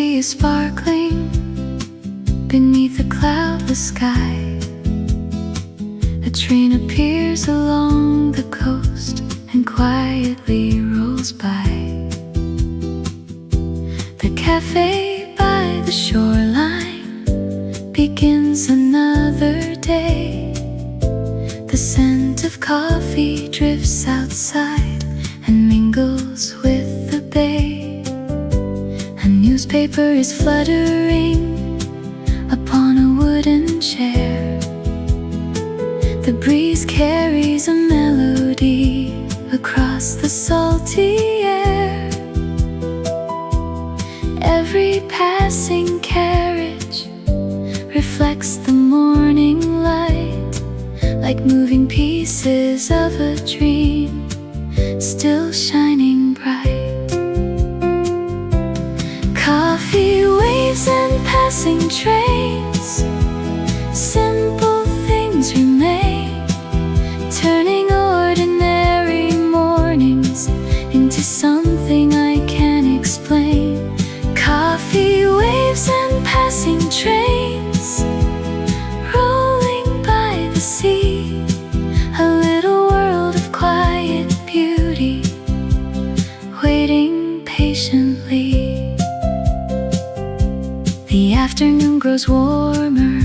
sea is sparkling beneath a cloudless sky. A train appears along the coast and quietly rolls by. The cafe by the shoreline begins another day. The scent of coffee drifts outside and mingles with the bay. A newspaper is fluttering upon a wooden chair. The breeze carries a melody across the salty air. Every passing carriage reflects the morning light, like moving pieces of a dream, still shining bright. Coffee waves and passing trains, simple things remain, turning ordinary mornings into something I can't explain. Coffee waves and passing trains, rolling by the sea, a little world of quiet beauty, waiting patiently. The afternoon grows warmer,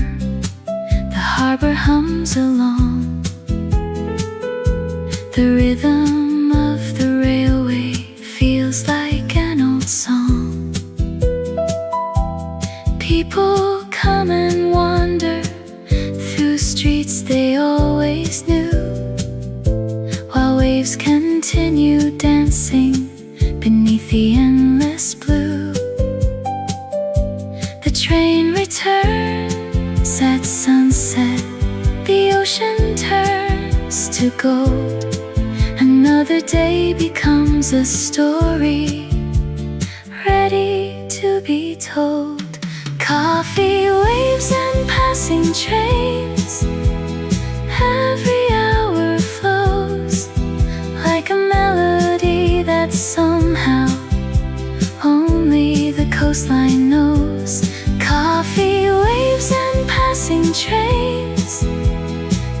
the harbor hums along. The rhythm of the railway feels like an old song. People come and wander through streets they always knew, while waves continue dancing beneath the endless blue. The train returns at sunset, the ocean turns to gold. Another day becomes a story ready to be told. Coffee waves and passing trains, every hour flows like a melody that somehow only the coastline knows. Coffee waves and passing trains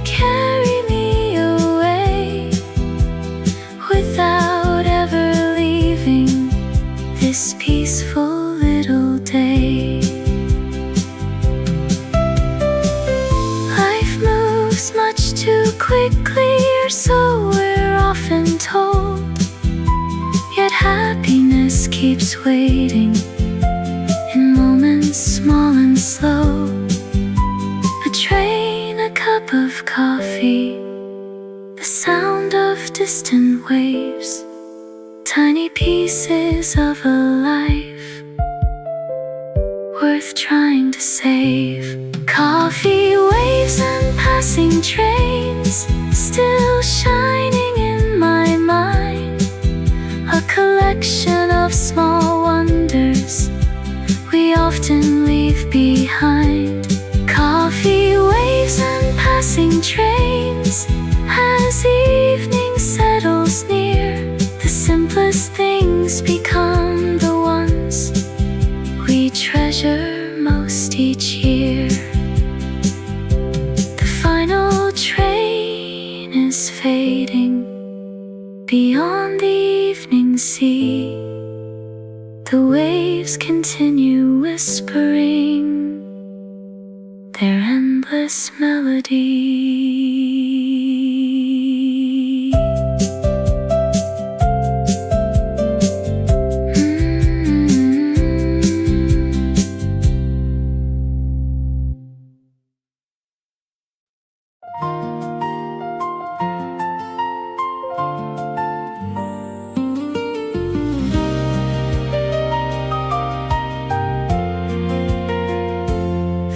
carry me away without ever leaving this peaceful little day. Life moves much too quickly, or so we're often told, yet happiness keeps waiting in moments small and slow. A train, a cup of coffee, the sound of distant waves, tiny pieces of a life worth trying to save. Coffee waves and passing trains, still shining in my mind, a collection of small wonders we often leave behind. Coffee waves and passing trains, as evening settles near, the simplest things become the ones we treasure most each year. The final train is fading beyond the evening sea. The waves continue whispering their endless melody.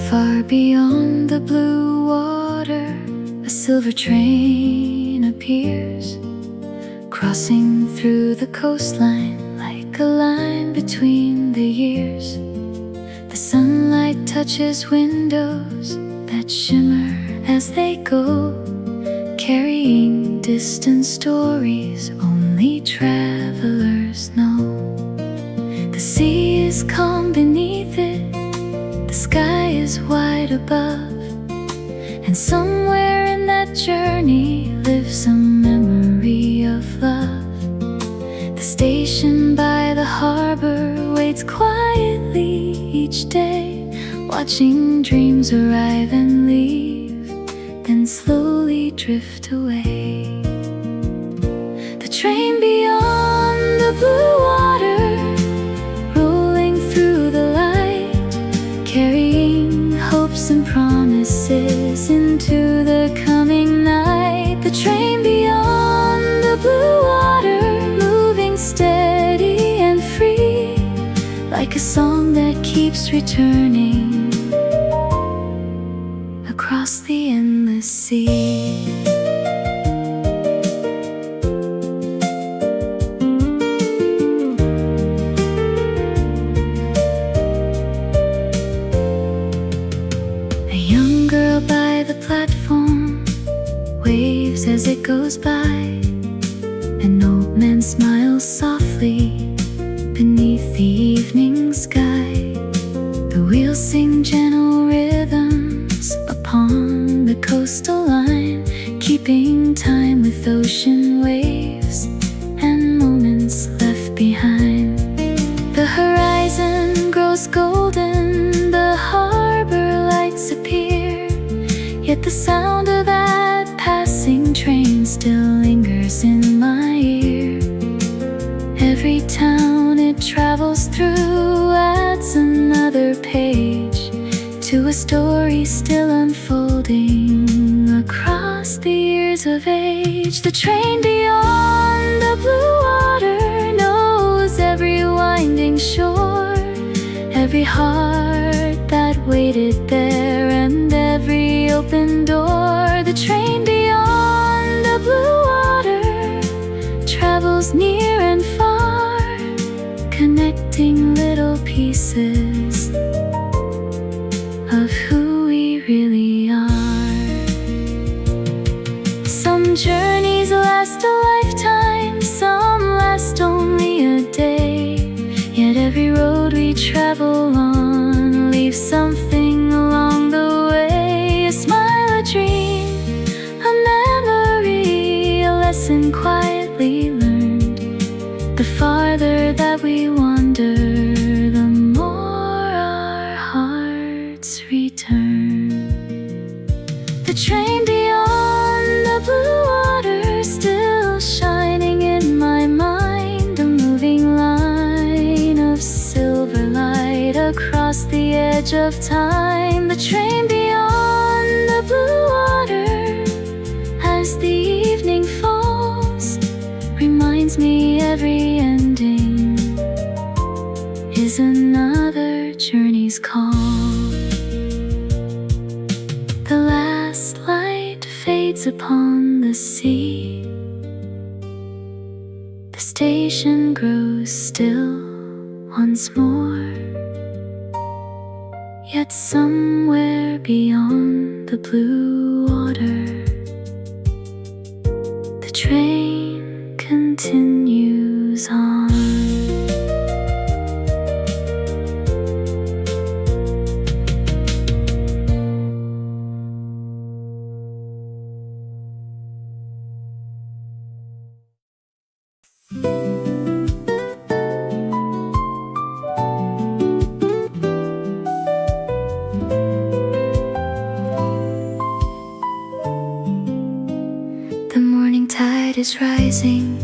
Far beyond the blue water, a silver train appears, crossing through the coastline like a line between the years. The sunlight touches windows that shimmer as they go, carrying distant stories only travelers know. The sea is calm beneath above. And somewhere in that journey lives a memory of love. The station by the harbor waits quietly each day, watching dreams arrive and leave, then slowly drift away. The train beyond the blue water, rolling through the light, carrying hopes and promises into the coming night. The train beyond the blue water, moving steady and free, like a song that keeps returning across the endless sea. A young girl by the platform waves as it goes by. An old man smiles softly beneath the evening sky. The wheels sing gentle rhythms upon the coastal line, keeping time with ocean waves and moments left behind. The horizon grows golden, the harbor lights appear, yet the sound of that passing train still lingers in my ear. Every town it travels through adds another page to a story still unfolding across the years of age. The train beyond the blue water knows every winding shore, every heart that waited there, and every open door. The train beyond the blue water travels near and far, connecting little pieces of who we really are. Some journeys last a lifetime, some last only a day, yet every road we travel on leaves something along the way. A smile, a dream, a memory, a lesson quietly learned. The farther that we wander, the more our hearts return. The train beyond the blue water still shining in my mind, a moving line of silver light across the edge of time. The train beyond the blue water, as the evening falls, reminds me every ending is another journey's call. The last light fades upon the sea. The station grows still once more, yet somewhere beyond the blue water, the train continues on. The morning tide is rising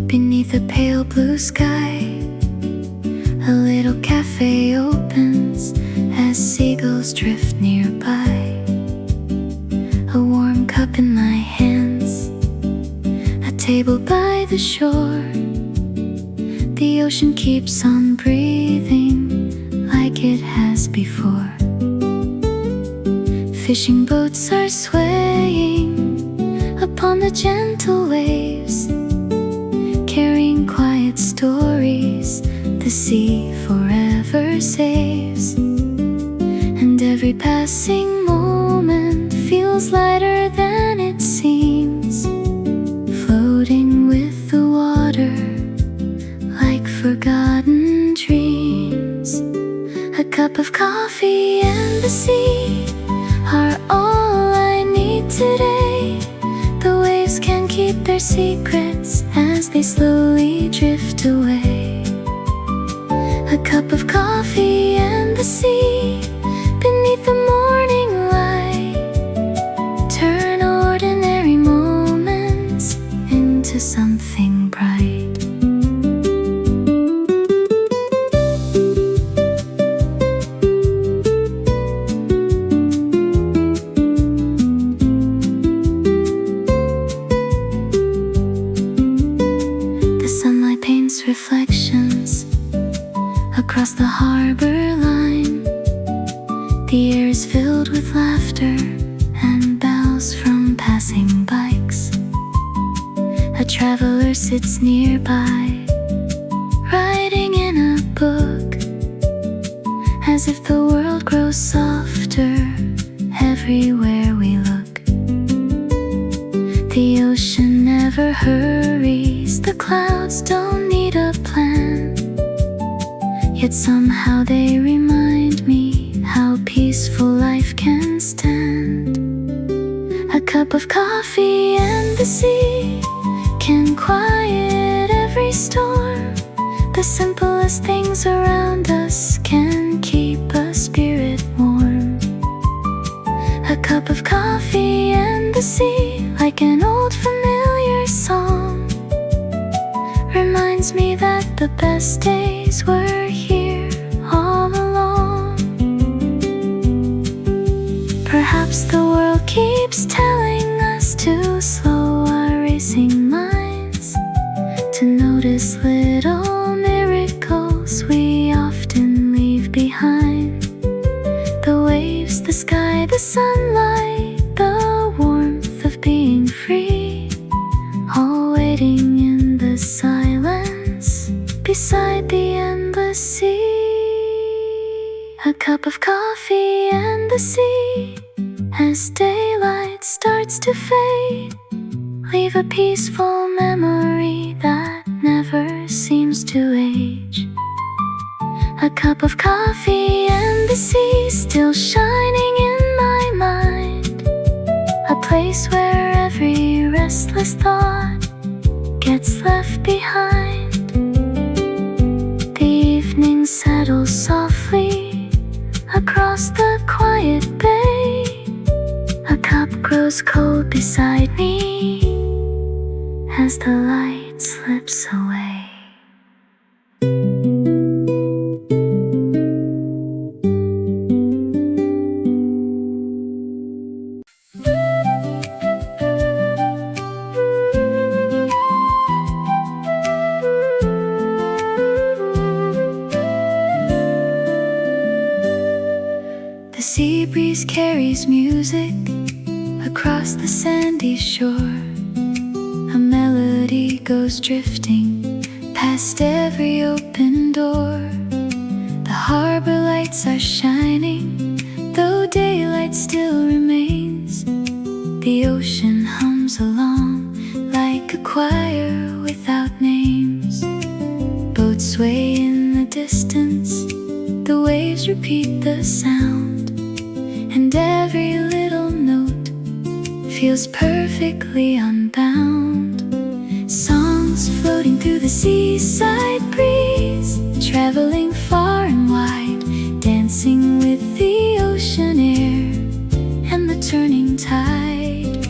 beneath a pale blue sky. A little cafe opens as seagulls drift nearby. A warm cup in my hands, a table by the shore. The ocean keeps on breathing like it has before. Fishing boats are swaying upon the gentle waves, carrying quiet stories the sea forever saves. And every passing moment feels lighter than it seems, floating with the water like forgotten dreams. A cup of coffee and the sea are all I need today. The waves can keep their secrets as they slowly drift away. A cup of coffee and the sea beneath the morning light turn ordinary moments into something bright. Reflections across the harbor line. The air is filled with laughter and bells from passing bikes. A traveler sits nearby, writing in a book, as if the world grows softer everywhere we look. The ocean never hurries, the clouds don't need a plan, yet somehow they remind me how peaceful life can stand. A cup of coffee and the sea can quiet every storm. The simplest things around us can keep a spirit warm. A cup of coffee and the sea, like an old familiar song, reminds me that the best days were here all along. Perhaps the world keeps telling us to slow our racing minds, to notice little miracles we often leave behind. The waves, the sky, the sunlight, the warmth of being free, all waiting in the silence beside the endless sea. A cup of coffee and the sea, as daylight starts to fade, leave a peaceful memory that never seems to age. A cup of coffee and the sea still shining in my mind, a place where every restless thought gets left behind. The evening settles softly across the quiet bay. A cup grows cold beside me as the light slips away. The sea breeze carries music across the sandy shore. A melody goes drifting past every open door. The harbor lights are shining, though daylight still remains. The ocean hums along like a choir without names. Boats sway in the distance, the waves repeat the sound, and every little note feels perfectly unbound. Songs floating through the seaside breeze, traveling far and wide, dancing with the ocean air and the turning tide.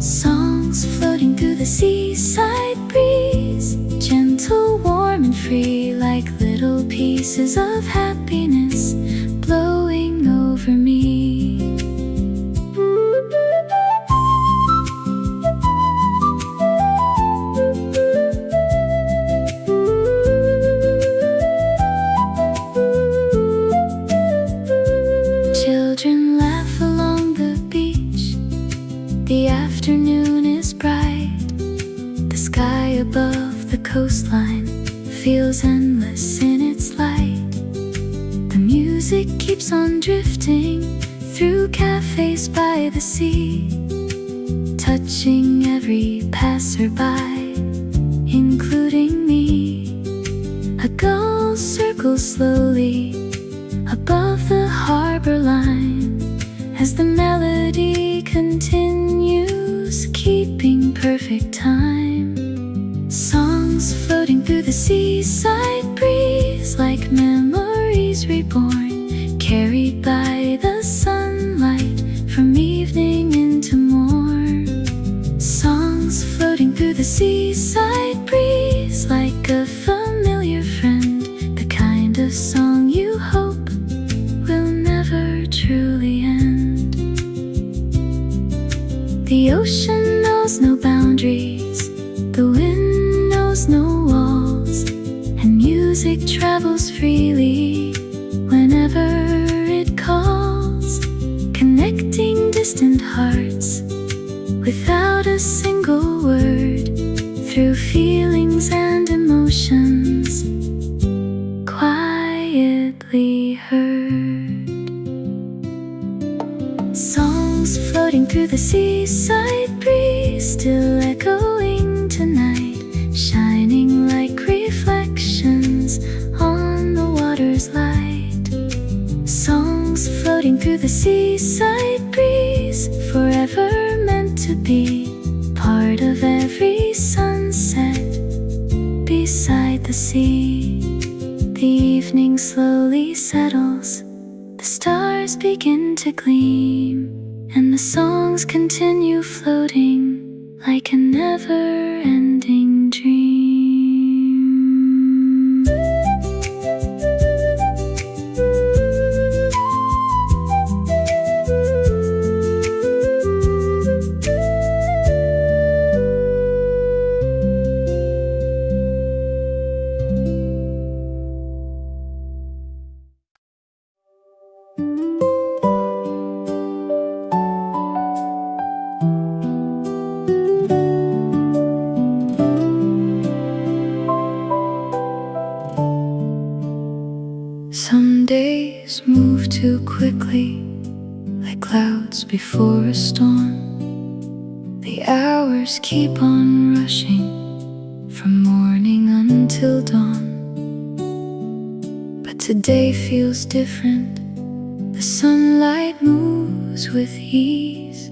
Songs floating through the seaside breeze, gentle, warm and free, like little pieces of happiness blowing over me. Children laugh along the beach, the afternoon is bright. The sky above the coastline feels endless in its light. The music keeps on drifting through cafes by the sea, touching every passerby, including me. A gull circles slowly above harbor line as the melody continues, keeping perfect time. Songs floating through the seaside breeze like memories reborn, carried by the sunlight from evening into morn. Songs floating through the seaside breeze like a familiar friend, the kind of song you hope will never truly end. The ocean knows no boundaries, the wind knows no walls, and music travels freely whenever it calls, connecting distant hearts without a single word, through feelings and emotions quietly heard. Songs floating through the seaside breeze, still echoing tonight, shining like reflections on the water's light. Songs floating through the seaside breeze, forever meant to be part of every sunset beside the sea. The evening slowly settles, the stars begin to gleam, and the songs continue floating like a never-ending dream. Some days move too quickly, like clouds before a storm. The hours keep on rushing, from morning until dawn. But today feels different. The sunlight moves with ease,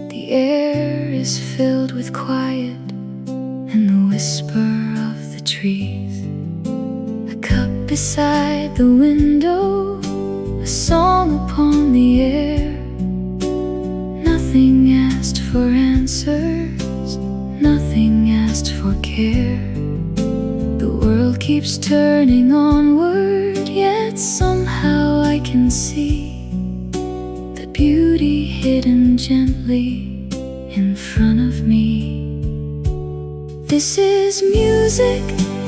the air is filled with quiet and the whisper of the trees. A cup beside the window, a song upon the air. Nothing asked for answers, nothing asked for care. The world keeps turning onward, yet somehow I can see the beauty hidden gently in front of me. This is music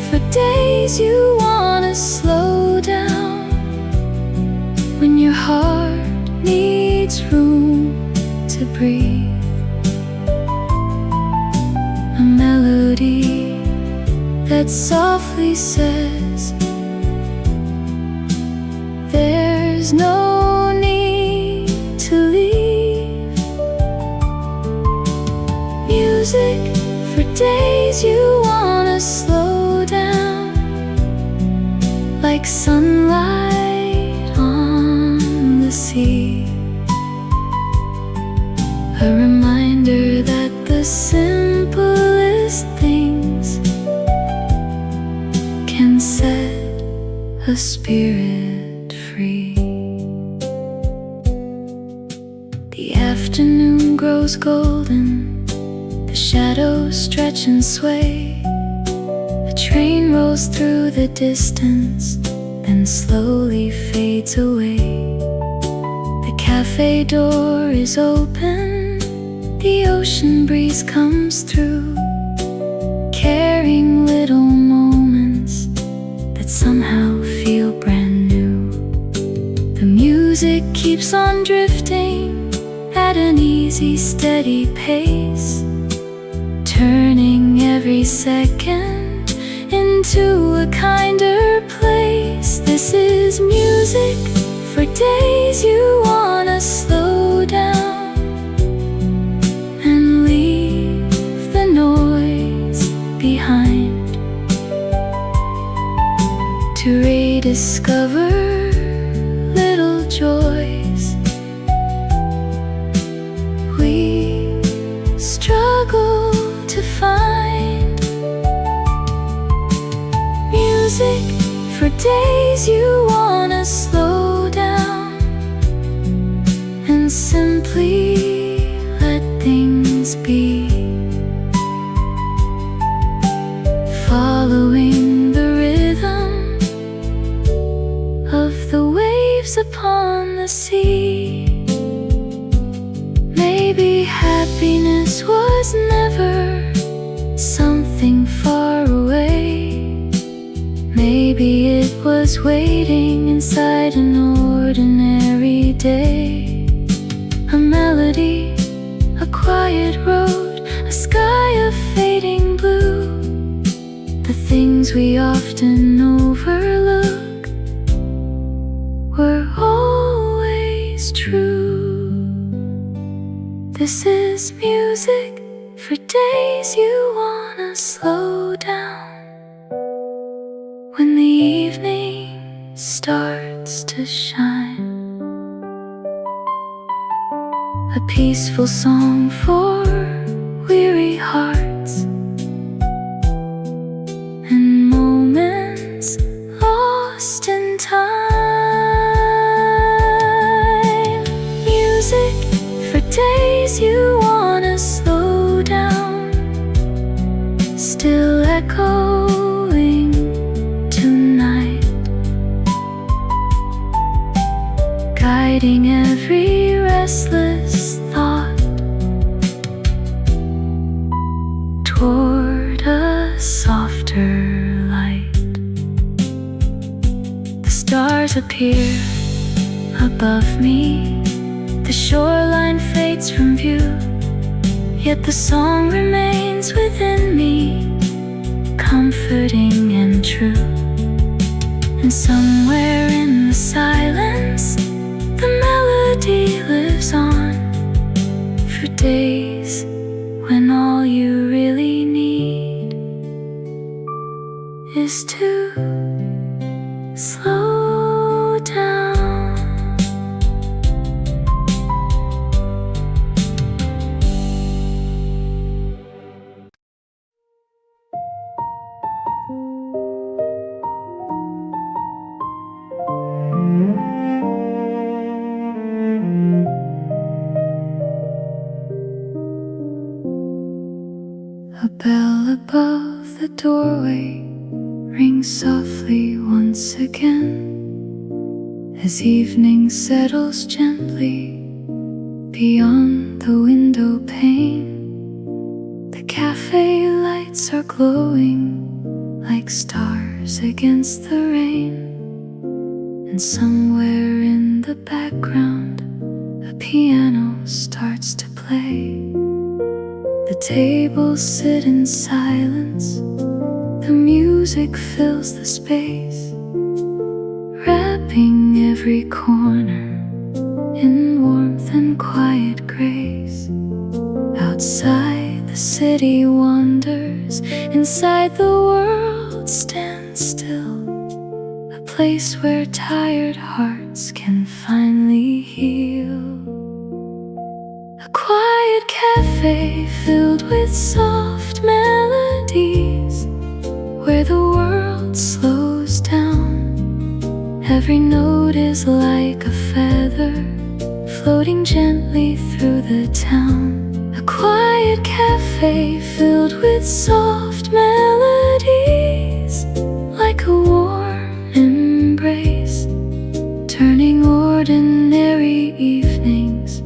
for days you wanna slow down, when your heart needs room to breathe. A melody that softly says, there's no need to leave. Music for days you wanna slow down, like sunlight on the sea. A reminder that the simplest things can set a spirit free. The afternoon grows golden, the shadows stretch and sway. A train rolls through the distance, then slowly fades away. The cafe door is open, the ocean breeze comes through, carrying little moments that somehow feel brand new. The music keeps on drifting at an easy, steady pace, turning every second into a kinder place. This is music for days you wanna slow down and leave the noise behind, to rediscover little joy days you wanna slow down and simply let things be, following the rhythm of the waves upon the sea. Maybe happiness was never something far away. Maybe it was waiting inside an ordinary day. A melody, a quiet road, a sky of fading blue. The things we often overlook were always true. This is music for days you wanna slow down, when the evening starts to shine. A peaceful song for weary hearts and moments lost in time. Music for days you wanna slow down, still echoing tonight, guiding every restless thought toward a softer light. The stars appear above me, the shoreline fades from view, yet the song remains within me, comforting and true. And somewhere in the silence, the melody lives on, for days when all you really need is to slow down. A bell above the doorway rings softly once again, as evening settles gently beyond the window pane. The cafe lights are glowing like stars against the rain, and somewhere in the background a piano starts to play. The tables sit in silence, the music fills the space, wrapping every corner in warmth and quiet grace. Outside the city wanders, inside the world stands still, a place where tired hearts can finally heal. A quiet cafe filled with soft melodies, where the world slows down. Every note is like a feather floating gently through the town. A quiet cafe filled with soft melodies, like a warm embrace, turning ordinary evenings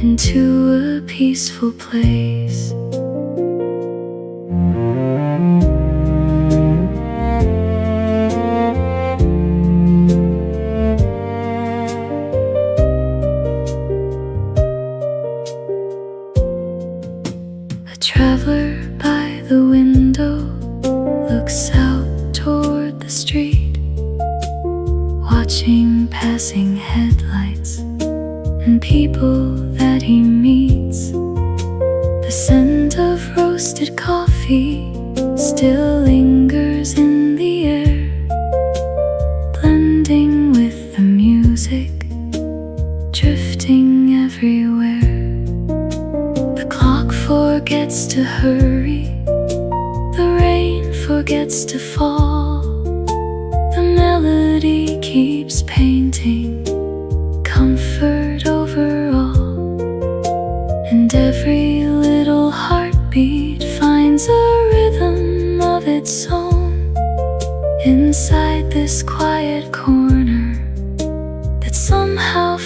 into a peaceful place. A traveler by the window looks out toward the street, watching passing headlights and people that he meets. The scent of roasted coffee still lingers in the air, blending with the music, drifting everywhere. The clock forgets to hurry, the rain forgets to fall, the melody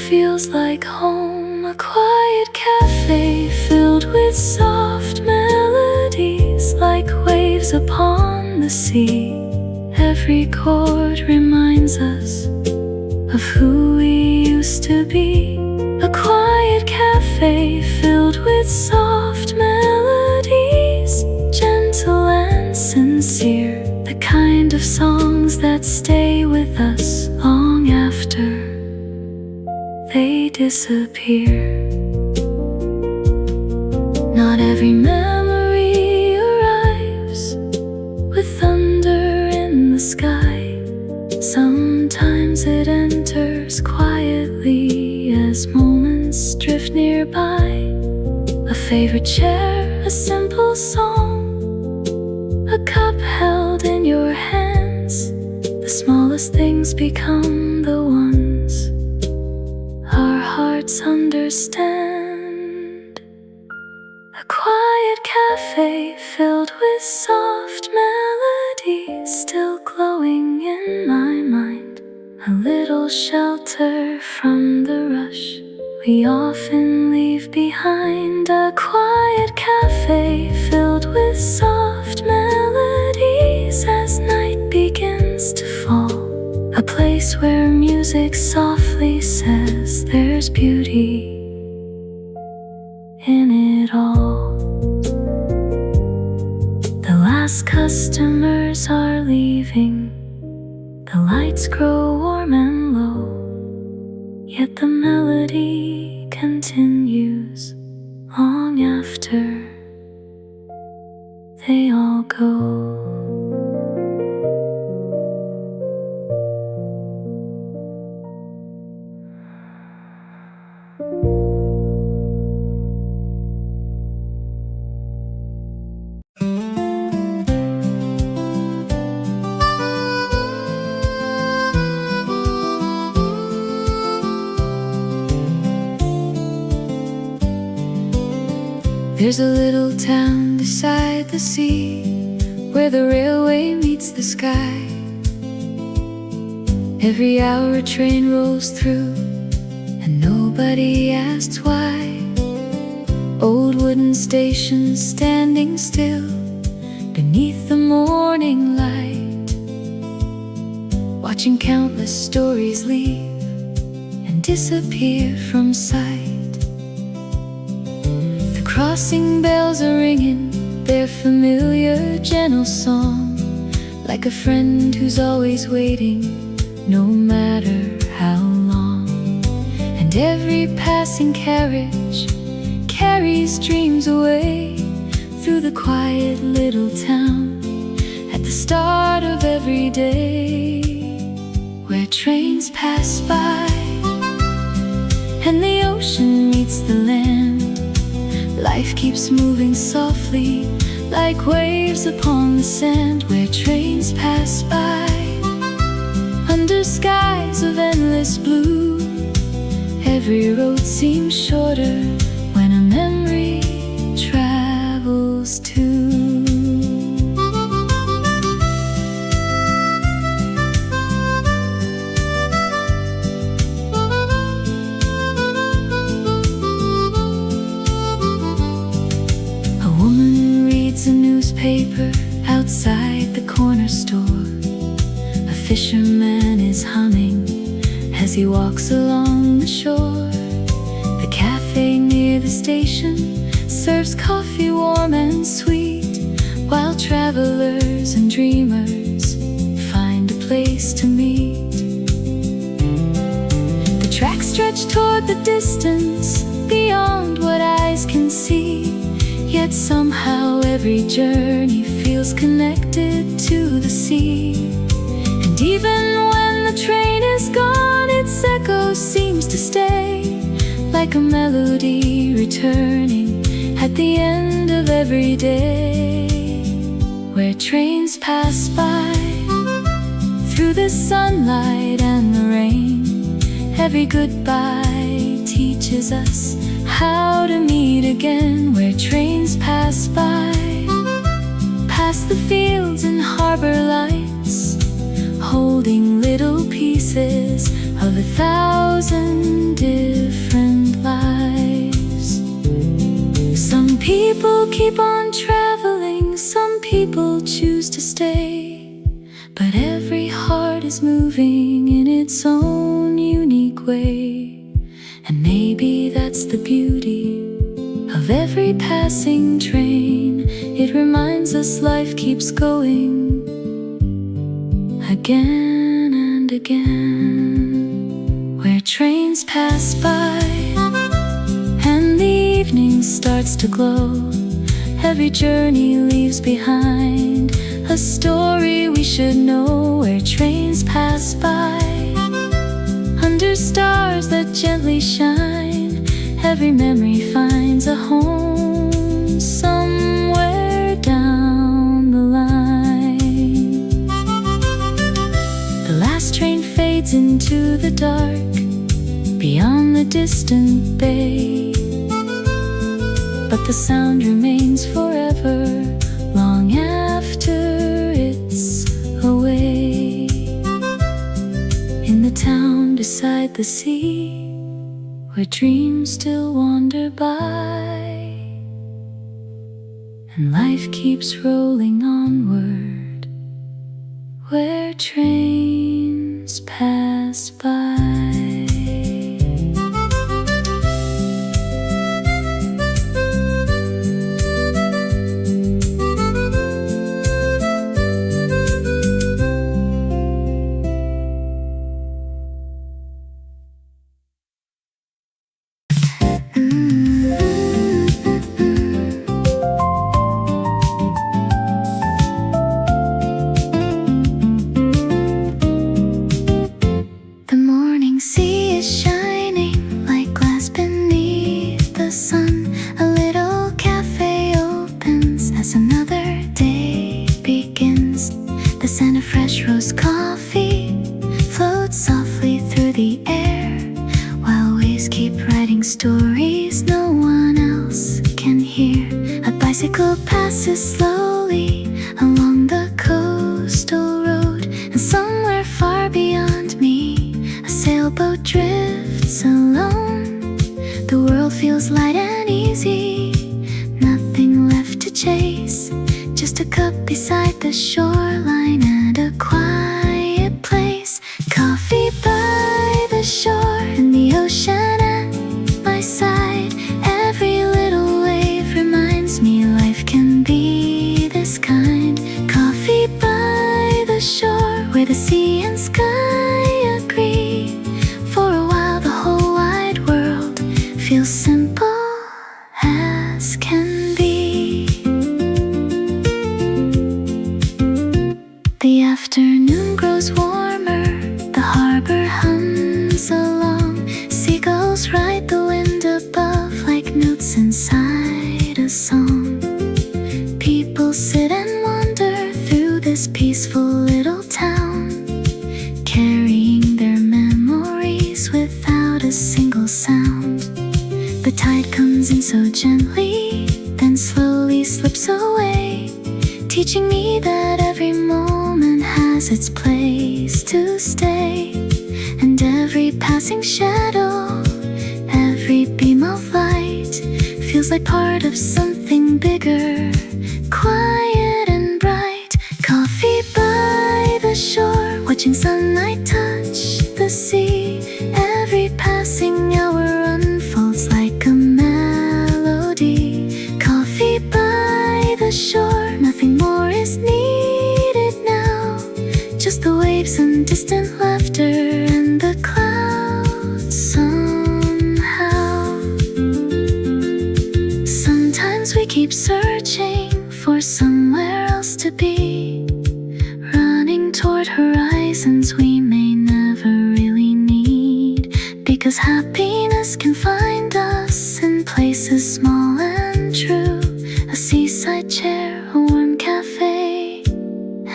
feels like home, a quiet cafe filled with soft melodies like waves upon the sea. Every chord reminds us of who we used to be. A quiet cafe filled with soft melodies, gentle and sincere, the kind of songs that stay with us long after they disappear. Not every memory arrives with thunder in the sky. Sometimes it enters quietly as moments drift nearby. A favorite chair, a simple song, a cup held in your hands. The smallest things become the ones our hearts understand. A quiet cafe filled with soft melodies, still glowing in my mind. A little shelter from the rush we often leave behind. A quiet cafe filled with soft melodies as night begins to fall. A place where music softly says there's beauty in it all. The last customers are leaving. The lights grow warm and low, yet the melody continues long after they all go. There's a little town beside the sea, where the railway meets the sky. Every hour a train rolls through, and nobody asks why. Old wooden stations standing still beneath the morning light, watching countless stories leave and disappear from sight. Crossing bells are ringing their familiar gentle song, like a friend who's always waiting, no matter how long. And every passing carriage carries dreams away through the quiet little town at the start of every day, where trains pass by and the ocean meets the land. Life keeps moving softly, like waves upon the sand, where trains pass by under skies of endless blue. Every road seems shorter when a memory travels too. A newspaper outside the corner store. A fisherman is humming as he walks along the shore. The cafe near the station serves coffee warm and sweet, while travelers and dreamers find a place to meet. The tracks stretch toward the distance, beyond what eyes can see. Yet somehow every journey feels connected to the sea. And even when the train is gone, its echo seems to stay, like a melody returning at the end of every day. Where trains pass by through the sunlight and the rain, every goodbye teaches us how to meet again. Where trains pass by, past the fields and harbor lights, holding little pieces of 1,000 different keep on traveling, some people choose to stay, but every heart is moving in its own unique way. And maybe that's the beauty of every passing train. It reminds us life keeps going again and again. Where trains pass by and the evening starts to glow, every journey leaves behind a story we should know. Where trains pass by under stars that gently shine, every memory finds a home somewhere down the line. The last train fades into the dark beyond the distant bay, but the sound remains forever, long after it's away. In the town beside the sea, where dreams still wander by, and life keeps rolling onward, where trains pass by. Stories no one else can hear. A bicycle passes slowly along the coastal road, and somewhere far beyond me, a sailboat drifts alone. The world feels light and easy, nothing left to chase, just a cup beside the shoreline and a quiet place. Coffee by the shore and the ocean side. Every little wave reminds me life can be this kind. Coffee by the shore, where the sea and sky agree. For a while the whole wide world feels simple as can be. The afternoon grows warmer, the harbor hums along. Seagulls ride the wind above like notes inside a song. People sit and wander through this peaceful little town, carrying their memories without a single sound. The tide comes in so gently, then slowly slips away, teaching me that every moment has its place to stay. And every passing shadow, every beam of light, feels like part of something bigger, quiet and bright. Coffee by the shore, watching sunlight touch the sea. Every passing hour unfolds like a melody. Coffee by the shore, nothing more is needed now, just the waves and distant laughter and the clouds somehow. Sometimes we keep searching for somewhere else to be, running toward horizons we may never really need, because happiness can find us in places small and true. A seaside chair, a warm cafe,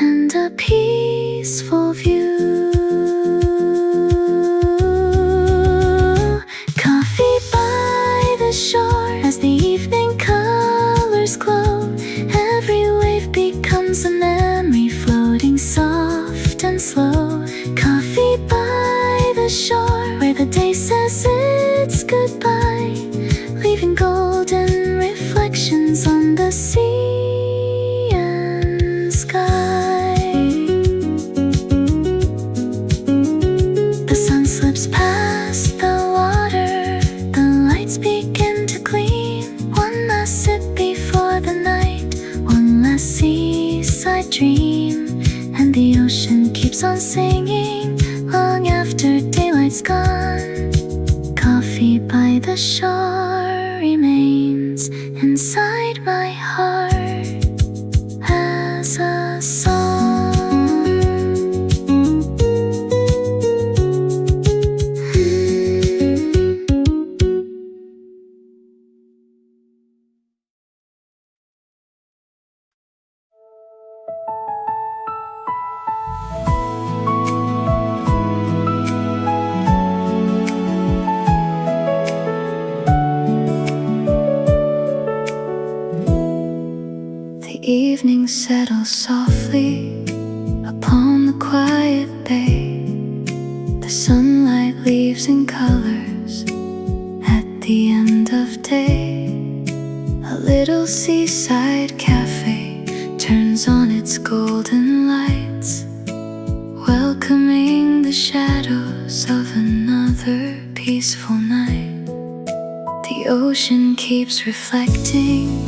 and a peaceful view. Coffee by the shore, as the evening colors glow, every wave becomes a memory floating soft and slow. Coffee by the shore, where the day says its goodbye. keeps on singing long after daylight's gone. Coffee by the shore remains inside my heart as a song. The evening settles softly upon the quiet bay. The sunlight leaves in colors at the end of day. A little seaside cafe turns on its golden lights, welcoming the shadows of another peaceful night. The ocean keeps reflecting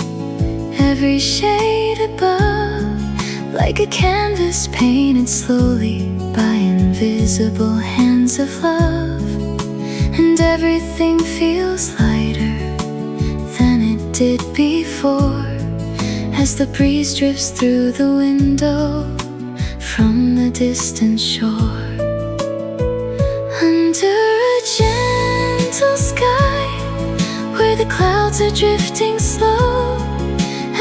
every shade above, like a canvas painted slowly by invisible hands of love. And everything feels lighter than it did before, as the breeze drifts through the window from the distant shore. Under a gentle sky where the clouds are drifting slow,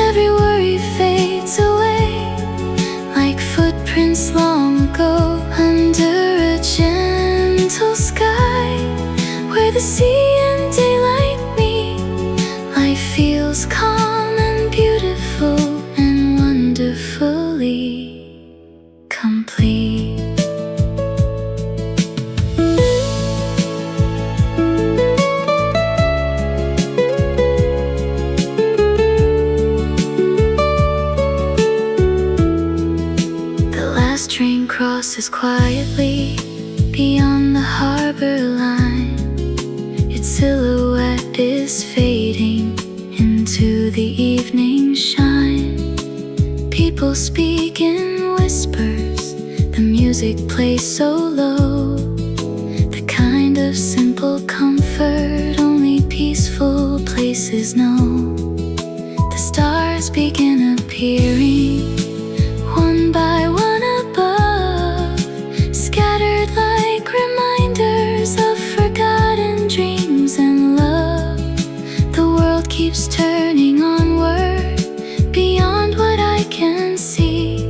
every worry fades away like footprints long ago. Under a gentle sky where the sea and daylight meet, life feels calm and beautiful and wonderfully complete. Train crosses quietly beyond the harbor line. Its silhouette is fading into the evening shine. People speak in whispers, the music plays so low, the kind of simple comfort only peaceful places know. The stars begin appearing one by one, scattered like reminders of forgotten dreams and love. The world keeps turning onward beyond what I can see,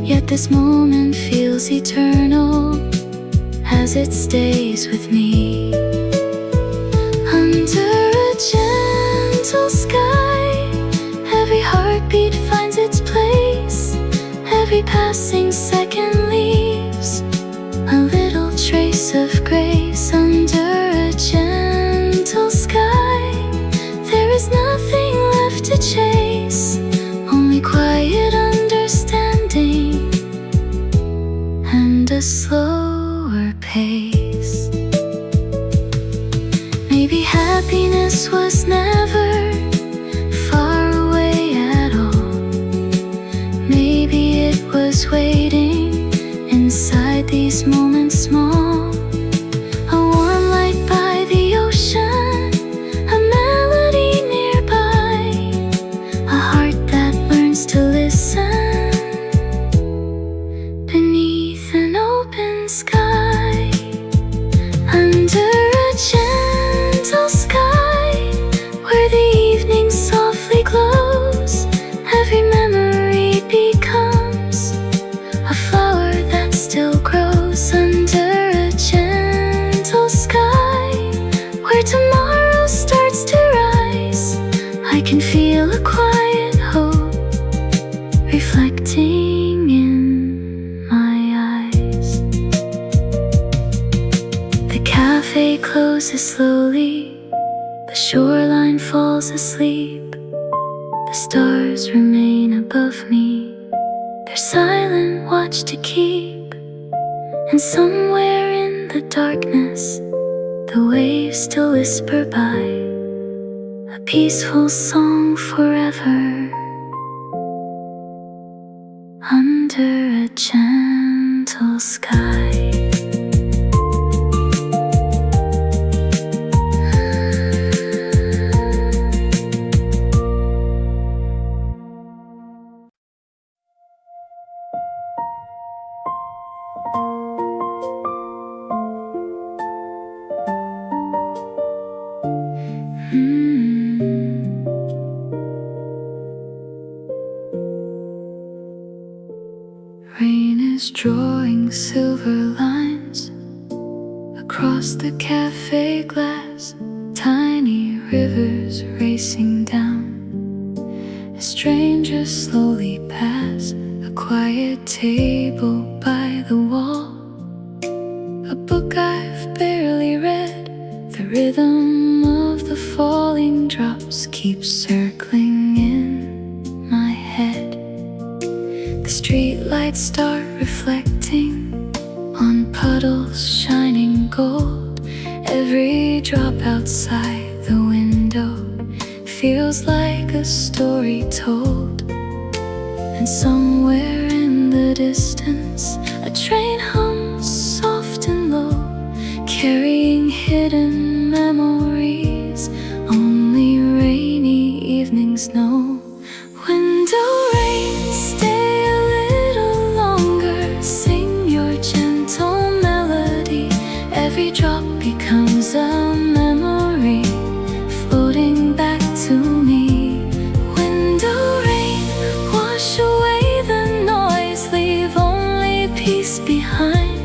yet this moment feels eternal as it stays with me. Under a gentle sky, every heartbeat finds its place. Every passing second leaves a little trace of grace. Under a gentle sky, there is nothing left to chase, only quiet understanding and a slower pace. Maybe happiness was never far away at all. Maybe it was waiting inside these moments small. A warm light by the ocean, a melody nearby, a heart that learns to listen beneath an open sky. Under a gentle sky where the evening softly glows, every memory becomes a flower that still grows. Under a gentle sky where tomorrow starts to rise, I can feel a quiet hope reflecting in my eyes. The cafe closes slowly, the shoreline falls asleep. The stars remain above me, their silent watch to keep. And somewhere in the darkness, the waves still whisper by, a peaceful song forever. Under a gentle autumnal sky. Rain is drawing silver lines across the cafe glass, tiny rivers racing down as strangers slowly pass. A quiet table by the wall, a book I've barely read. The rhythm of the falling drops keeps circling in my head. The streetlights start reflecting on puddles shining gold. Every drop outside the window feels like a story told. And somewhere in the distance, a train hums soft and low, carrying hidden memories only rainy evenings know. Window rain, stay a little longer, sing your gentle melody. Every drop becomes a memory floating back to me. Window rain, wash away the noise, leave only peace behind.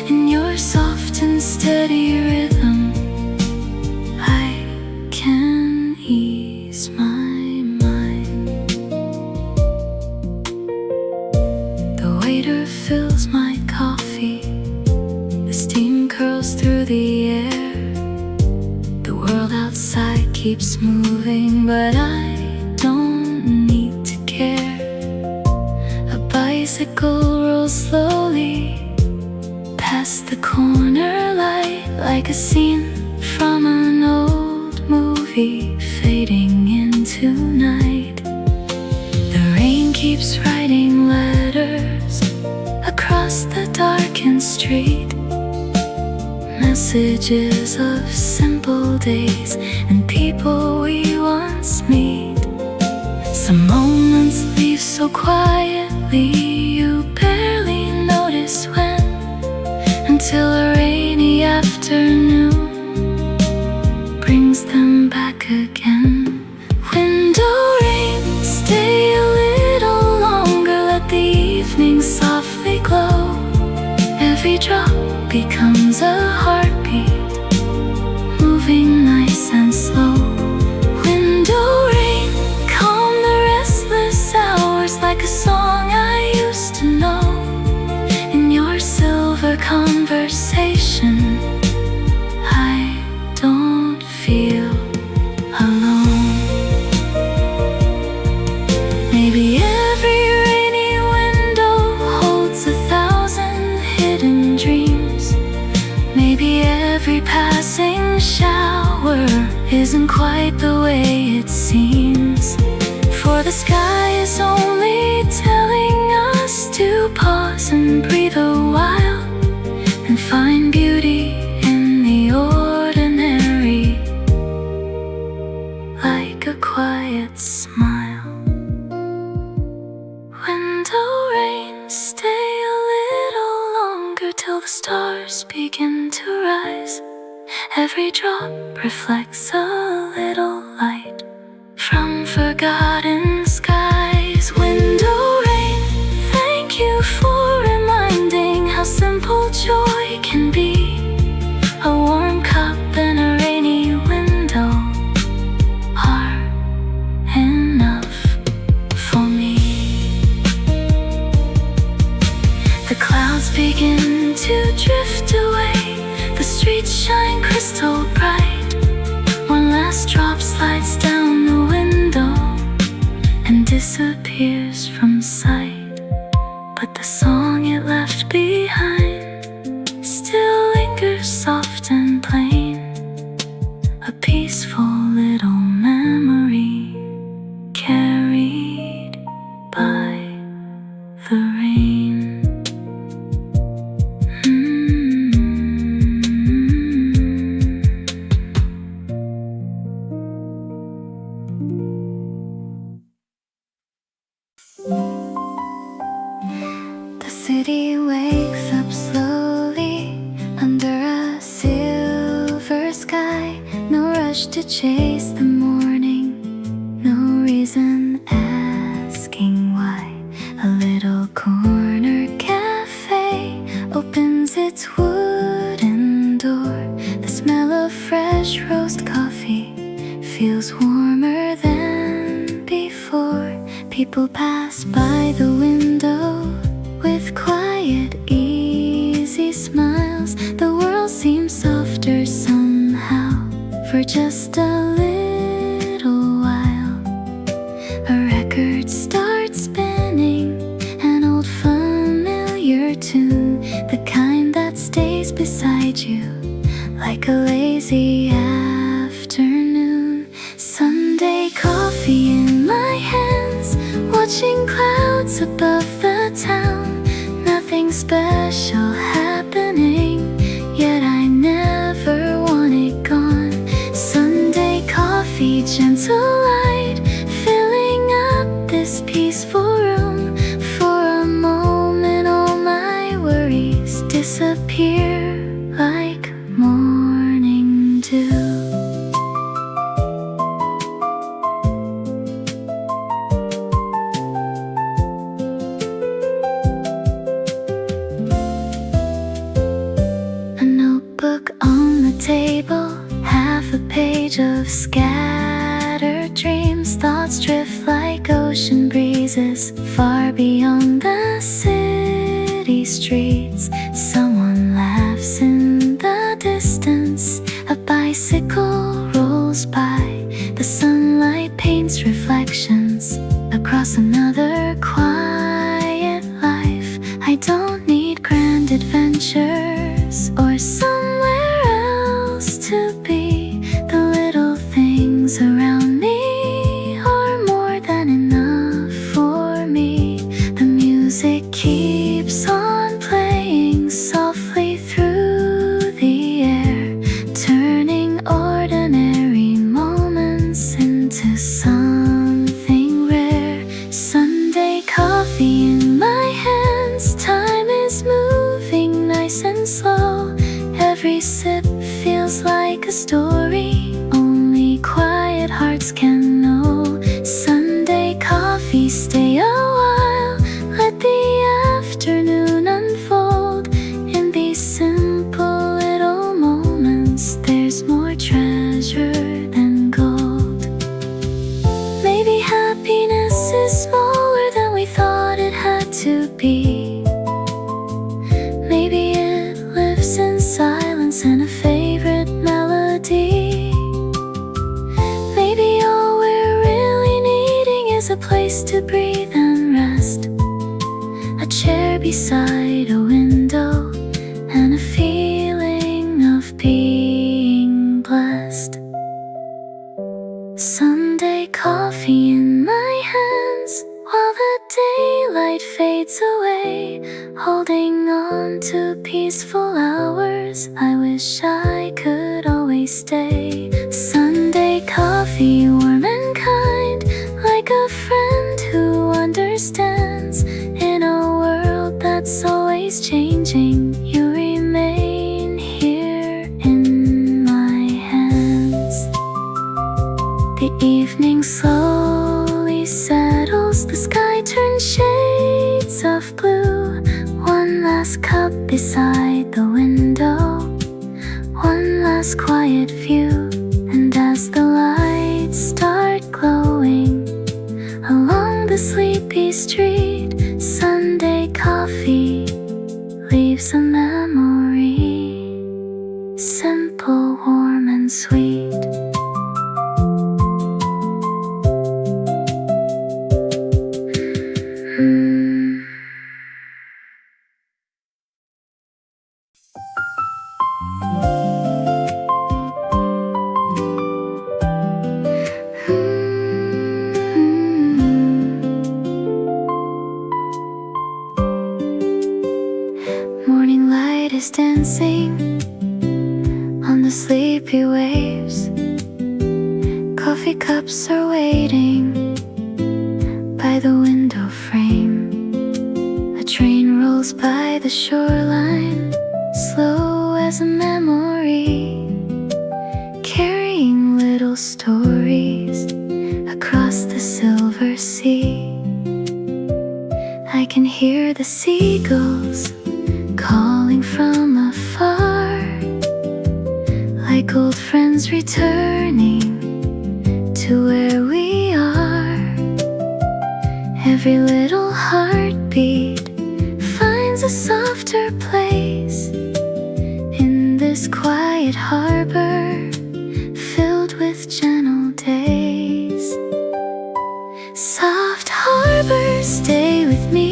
In your soft and steady rhythm, I can ease my mind. The waiter fills my coffee, the steam curls through the air. The world outside keeps moving, but I don't need to care. A bicycle rolls slowly past the corner light, like a scene from an old movie fading into night. The rain keeps writing letters across the darkened street, messages of simple days and people we once meet. Some moments leave so quietly you barely notice when, until a rainy afternoon brings them back again. Window rain, stay a little longer, let the evening softly glow. Every drop becomes a heartbeat, moving nice and slow. Window rain, calm the restless hours like a song I used to know. In your silver conversation, I don't feel alone. Maybe every rainy window holds 1,000 hidden dreams. Maybe every passing shower isn't quite the way it seems. For the sky is only telling us to pause and breathe a while, and find beauty in the ordinary, like a quiet smile. Window rain, stay a little longer till the stars begin to rise. Every drop reflects a little light from forgotten skies. Window rain, thank you for reminding how simple joy can be. A warm cup and a rainy window are enough for me. The clouds begin to drift away, the streets shine crystal bright. One last drop slides down the window and disappears from sight. But the song it left behind still lingers soft and plain, a peaceful little memory carried by the rain. rush to chase the morning, no reason asking why. A little corner cafe opens its wooden door. The smell of fresh roast coffee feels warmer than before. People pass by the window with quiet, easy smiles. The world seems softer somehow for just a little while. A record starts spinning, an old familiar tune, the kind that stays beside you like a lazy afternoon. Sunday coffee in my hands, watching clouds above the town. Nothing special happening, yet I never want it gone. Sunday coffee, gentle light, filling up this peaceful room. For a moment all my worries disappear like morning dew. On the table, half a page of scattered dreams. Thoughts drift like ocean breezes far beyond the city streets. Someone laughs in the distance, a bicycle rolls by. The sunlight paints reflections across another quiet life. I don't need grand adventures or somewhere else to be. The little things around me are more than enough for me. The music keeps on playing softly through the air, turning ordinary moments into something rare. Sunday coffee in my hands, time is moving nice and slow. Every sip feels like a story only quiet hearts can know. Sunday coffee, stay a while, let the afternoon unfold. In these simple little moments, there's more treasure than gold. Maybe happiness is smaller than we thought it had to be. Maybe it lives in silence and a favorite melody. Maybe all we're really needing is a place to breathe and rest, a chair beside a window, and a feeling of being blessed. Sunday coffee in my hands, while the daylight fades away, holding on to peaceful hours I wish I could always stay. Sunday coffee, warm and kind, like a friend who understands. In a world that's always changing, you remain here in my hands. The evening slowly settles, the sky turns shades of blue. One last cup beside the window, one last quiet view. And as the lights start glowing along the sleepy street, Sunday coffee leaves a memory, simple, warm and sweet. Morning light is dancing on the sleepy waves. Coffee cups are waiting by the window frame. A train rolls by the shoreline, slow as a memory, carrying little little stories across the silver sea. I can hear the seagulls calling from afar, like old friends returning to where we are. Every little heartbeat finds a softer place in this quiet harbor filled with gentle days. Soft harbor, stay with me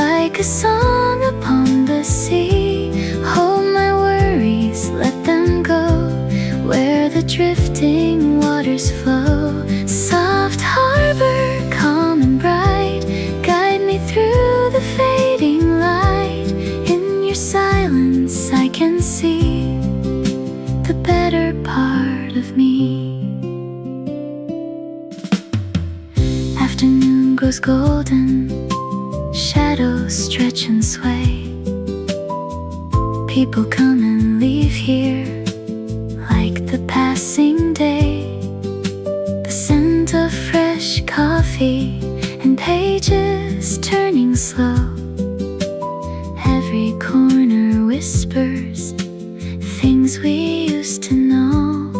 like a song upon the sea. Hold my worries, let them go where the drifting waters flow. Soft harbor, calm and bright, guide me through the fading light. In your silence I can see the better part of me. Afternoon grows golden, shadows stretch and sway. People come and leave here like the passing day. The scent of fresh coffee and pages turning slow. Every corner whispers things we used to know.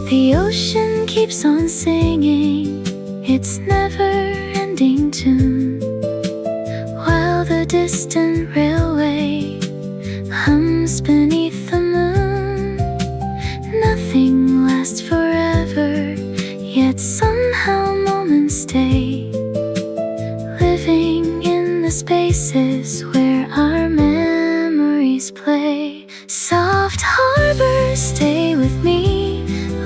The ocean keeps on singing its never-ending tune, while the distant railway hums beneath the moon. Nothing lasts forever, yet somehow moments stay, living in the spaces where our memories play. Soft harbor, stay with me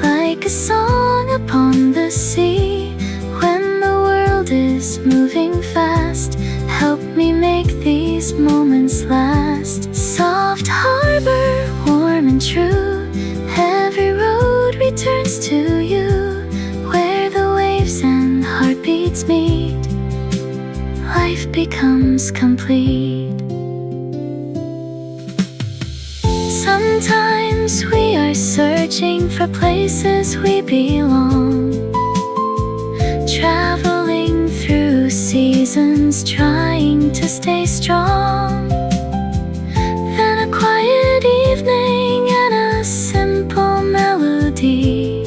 like a song upon the sea. When the world is moving fast, help me make these moments last. Soft harbor, warm and true, every road returns to you. Where the waves and heartbeats meet, life becomes complete. Sometimes we are searching for places we belong, traveling through seasons, trying to stay strong. Then a quiet evening and a simple melody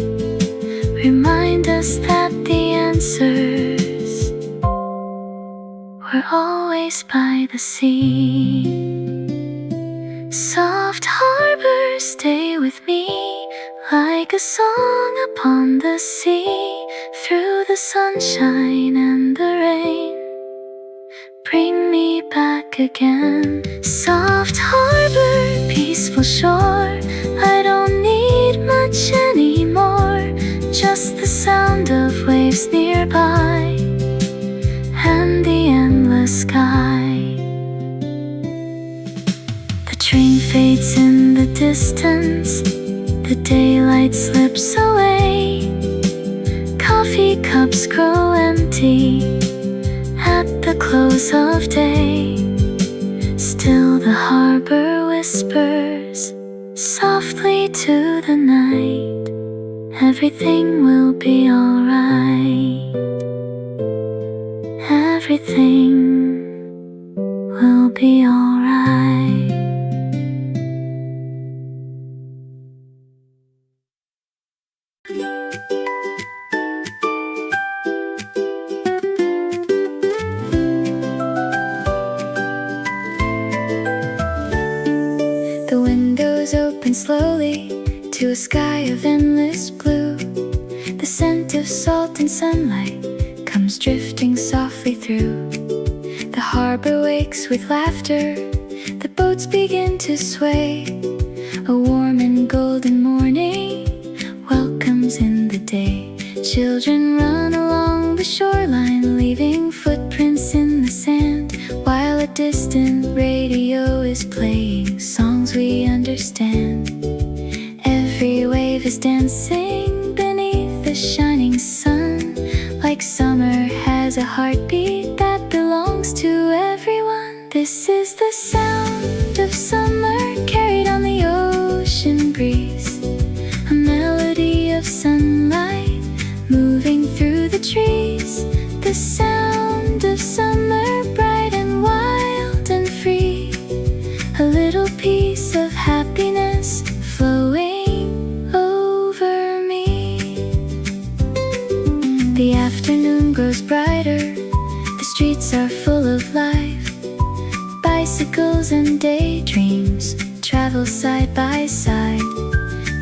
remind us that the answers were always by the sea. Soft harbor, stay with me like a song upon the sea. Through the sunshine and the rain, bring me back again. Soft harbor, peaceful shore, I don't need much anymore, just the sound of waves nearby and the endless sky. The train fades in the distance, the daylight slips away. Coffee cups grow empty at the close of day. Still the harbor whispers softly to the night, everything will be alright. Everything will be alright. The windows open slowly to a sky of endless blue. The scent of salt and sunlight comes drifting softly through. The harbor wakes with laughter, the boats begin to sway. A warm and golden morning welcomes in the day. Children run along the shoreline, leaving footprints in the sand, while a distant radio is playing songs we understand. Every wave is dancing beneath the shining sun, like summer has a heartbeat that belongs to everyone. This is the sound of summer carried on the ocean breeze, a melody of sunlight moving through the trees. The sound of summer, bright and wild and free. A little piece of happiness flowing over me. The afternoon grows brighter, the streets are full of life. Bicycles and daydreams travel side by side.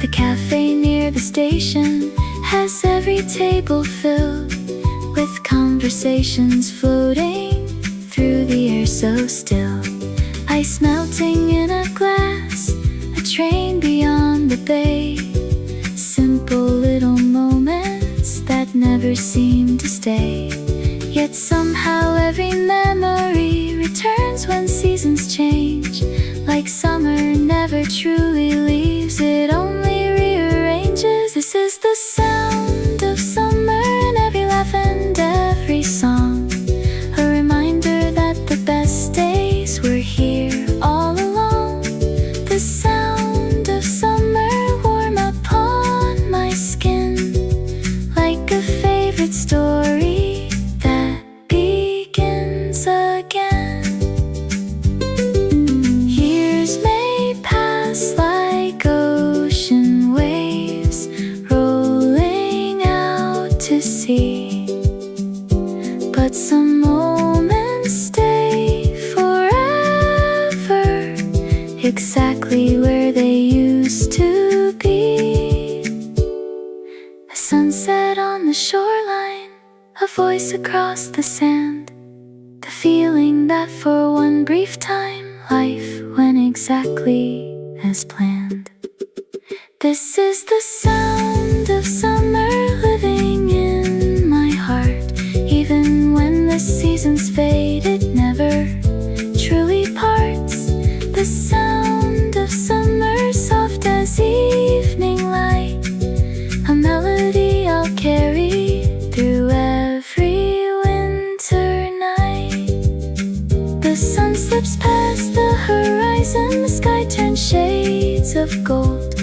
The cafe near the station has every table filled with conversations floating through the air so still. Ice melting in a glass, a train beyond the bay. Simple little moments that never seem to stay. Yet somehow every memory returns when seasons change. Like summer never truly leaves, it only rearranges. This is the sound of summer in every laugh and every song. A reminder that the best days were here all along. The sound of summer warm upon my skin, like a favorite story that begins again. Years may pass like ocean waves rolling out to sea, but some moments stay forever, exactly where they used to be. A sunset on the shoreline, a voice across the sand. The feeling that for one brief time life went exactly as planned. This is the sound of summer living in my heart. Even when the seasons fade, it never truly parts. The sound of summer, soft as evening light, a melody I'll carry through every winter night. The sun slips past the horizon, the sky turns shades of gold.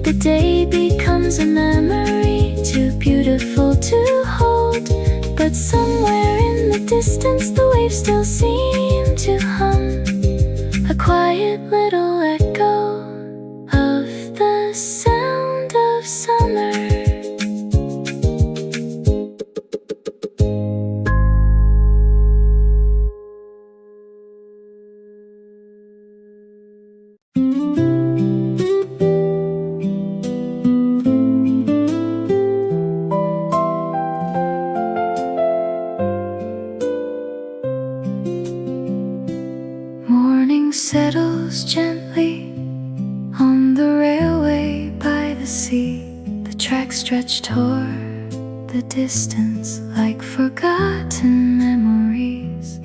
The day becomes a memory too beautiful to hold. But somewhere in the distance the waves still seem to hum, a quiet little echo of the sound of summer. Morning settles gently on the railway by the sea. The tracks stretch toward the distance like forgotten memories.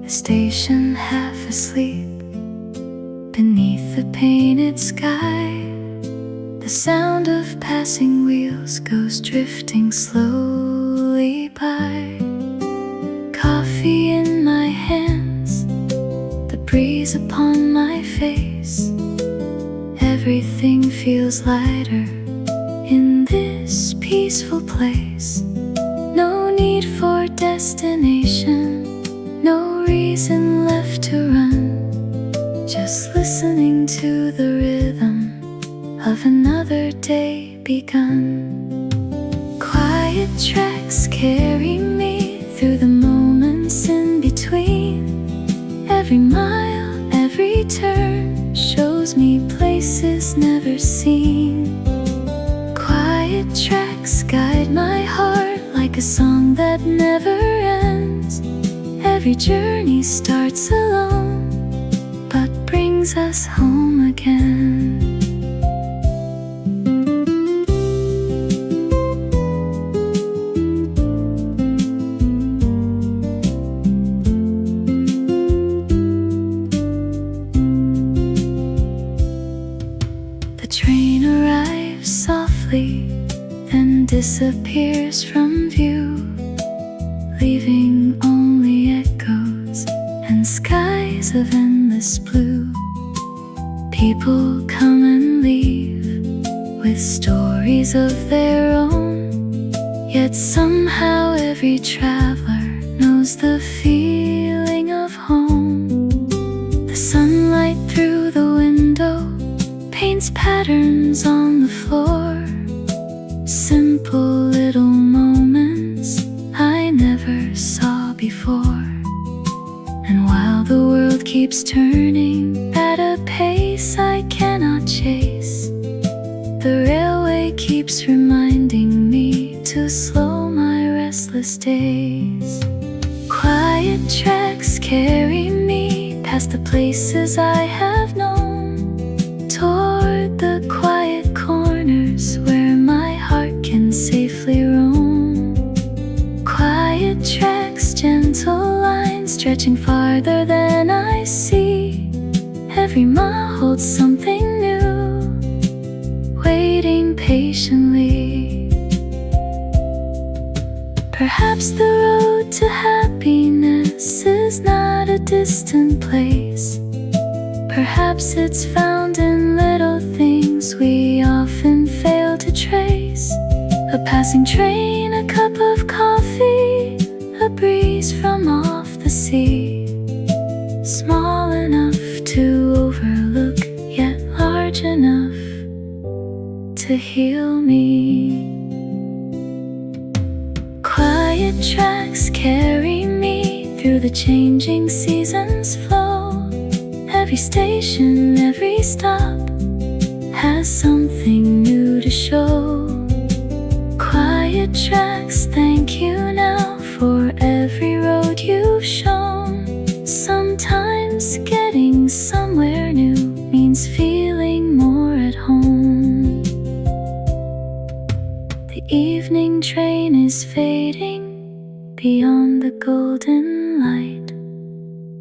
A station half asleep beneath the painted sky. The sound of passing wheels goes drifting slowly by. Coffee in my hands, the breeze upon my face. Everything feels lighter in this peaceful place. No need for destination, no reason left to run. Just listening to the rhythm of another day begun. Quiet tracks carry me through the moments in between. Every mile, every turn shows me places never seen. Quiet tracks guide my heart like a song that never ends. Every journey starts alone, but brings us home again. The train arrives softly, then disappears from view, leaving only echoes and skies of endless blue. People come and leave with stories stories of their own. Yet somehow every traveler knows the feeling of home. The sunlight through the window paints patterns on the floor. Simple little moments I never saw before. And while the world keeps turning at a pace I cannot chase, the railway keeps reminding me to slow my restless days. Quiet tracks carry me past the places I have known, toward the quiet corners where my heart can safely roam. Quiet tracks, gentle lines stretching farther than I see. Every mile holds something new, waiting patiently. Perhaps the road to happiness is not a distant place. Perhaps it's found in little things we often fail to trace. A passing train, a cup of coffee, a breeze from off the sea. Small enough to overlook, yet large enough to heal me. Quiet tracks carry me through the changing seasons' flow. Every station, every stop has something new to show. Quiet tracks, thank you now for every road you've shown. Sometimes getting somewhere new means feeling more at home. The evening train is fading beyond the golden light.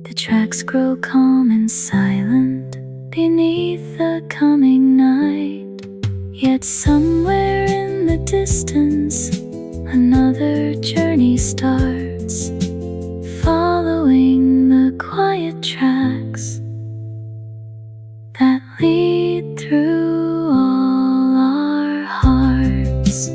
The tracks grow calm and silent beneath the coming night. Yet somewhere in the distance another journey starts, following the quiet tracks that lead through all our hearts.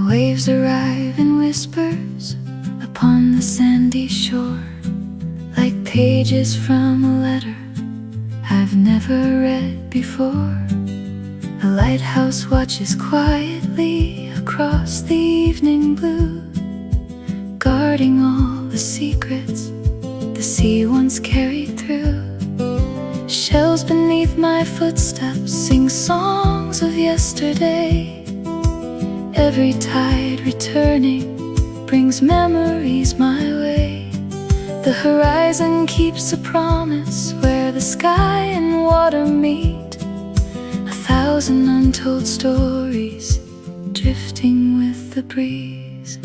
Waves arrive in whispers upon the sandy shore, like pages from a letter I've never read before. A lighthouse watches quietly across the evening blue, guarding all the secrets the sea once carried through. Shells beneath my footsteps sing songs of yesterday. Every tide returning brings memories my way. The horizon keeps a promise where the sky and water meet. 1,000 untold stories drifting with the breeze.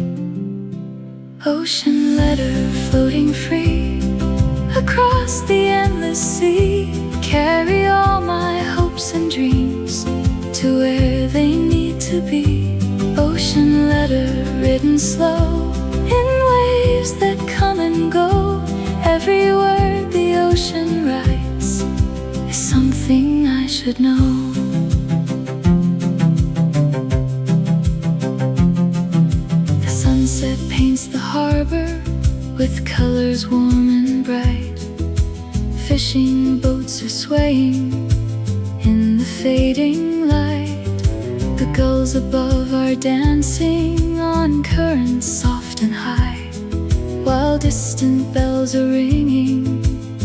Ocean letter floating free across the endless sea. Carry all my hopes and dreams to where they need to be. Ocean letter written slow in waves that come and go. Every word the ocean writes is something I should know. The sunset paints the harbor with colors warm and bright. Fishing boats are swaying in the fading light. The gulls above are dancing on currents soft and high, while distant bells are ringing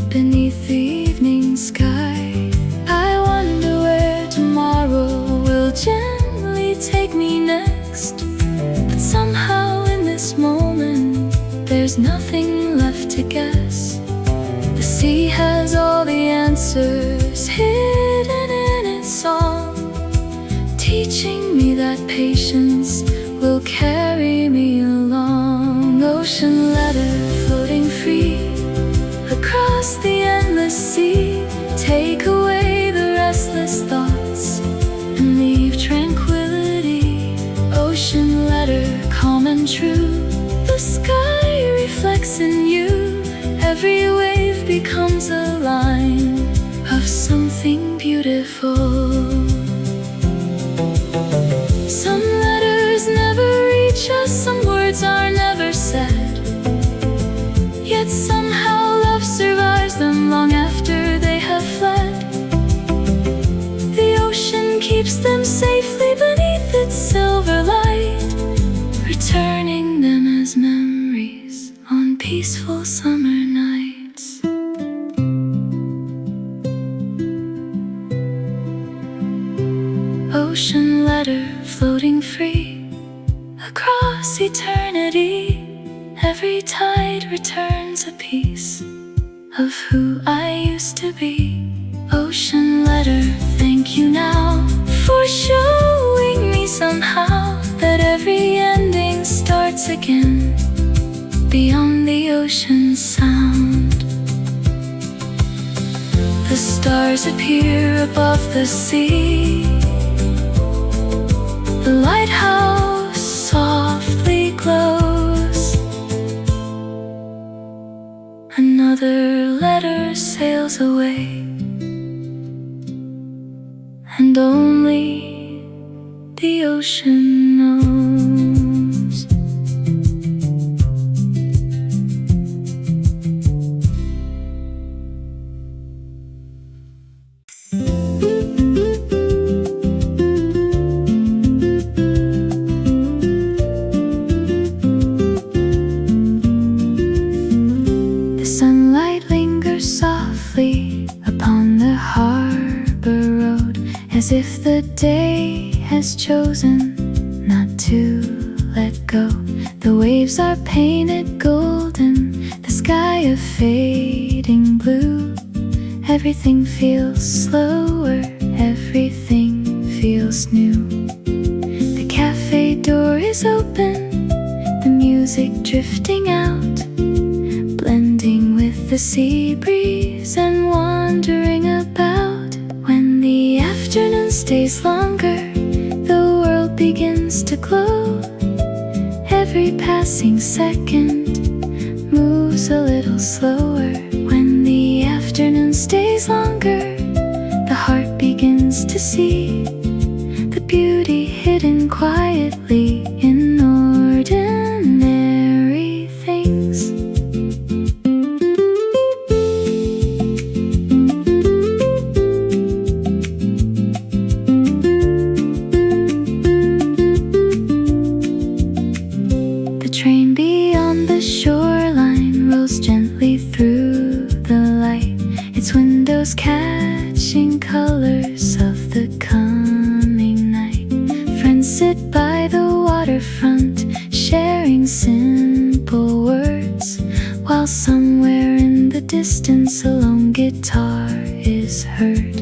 beneath the evening sky. I wonder where tomorrow will gently take me next. But somehow in this moment there's nothing left to guess. The sea has all the answers hidden in its song, teaching me that patience will carry me along. ocean letter floating free across the endless sea. Take away the restless thoughts and leave tranquility. Ocean letter, calm and true. The sky reflects in you. Every wave becomes a line of something beautiful. Some letters never reach us, some words are never said, yet somehow love survives them long after they have fled. The ocean keeps them safely beneath its silver light, returning them as memories on peaceful summer nights. Ocean letter floating free across eternity. Every tide returns a piece of who I used to be. Ocean letter, thank you now for showing me somehow that every ending starts again beyond the ocean's sound. The stars appear above the sea. The lighthouse softly glows. Another letter sails away, and only the ocean knows. Sunlight lingers softly upon the harbor road, as if the day has chosen not to let go. The waves are painted golden, the sky a fading blue. Everything feels slower, everything feels new. The cafe door is open, the music drifting out, blending with the sea breeze and wandering about. When the afternoon stays longer, the world begins to glow. Every passing second moves a little slower. When the afternoon stays longer, the heart begins to see the beauty hidden quietly in ordinary things. The train beyond the shoreline rolls gently through the light, its windows catching colors of the coming night. Friends sit by the waterfront, sharing simple words, while somewhere in the distance a lone guitar is heard.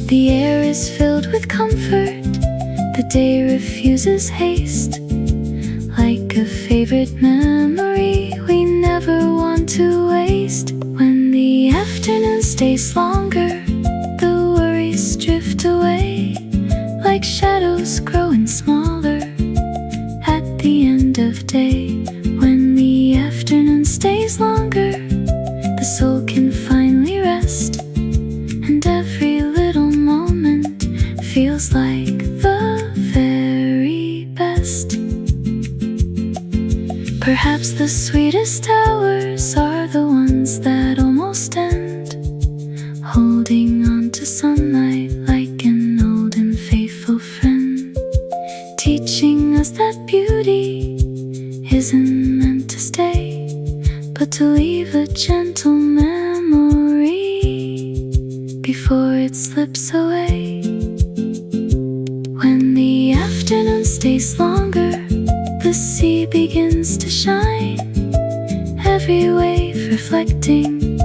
The air is filled with comfort, the day refuses haste. Like a favorite memory we never want to waste. When the afternoon stays longer, the worries drift away, like shadows growing smaller at the end of day. When the afternoon stays longer, the soul can finally rest, and every little moment feels like the very best. Perhaps the sweetest hours are the ones that almost end, holding on to sunlight like an old and faithful friend, teaching us that beauty isn't meant to stay, but to leave a gentle memory before it slips away. When the afternoon stays longer, the sea begins to shine, every wave reflecting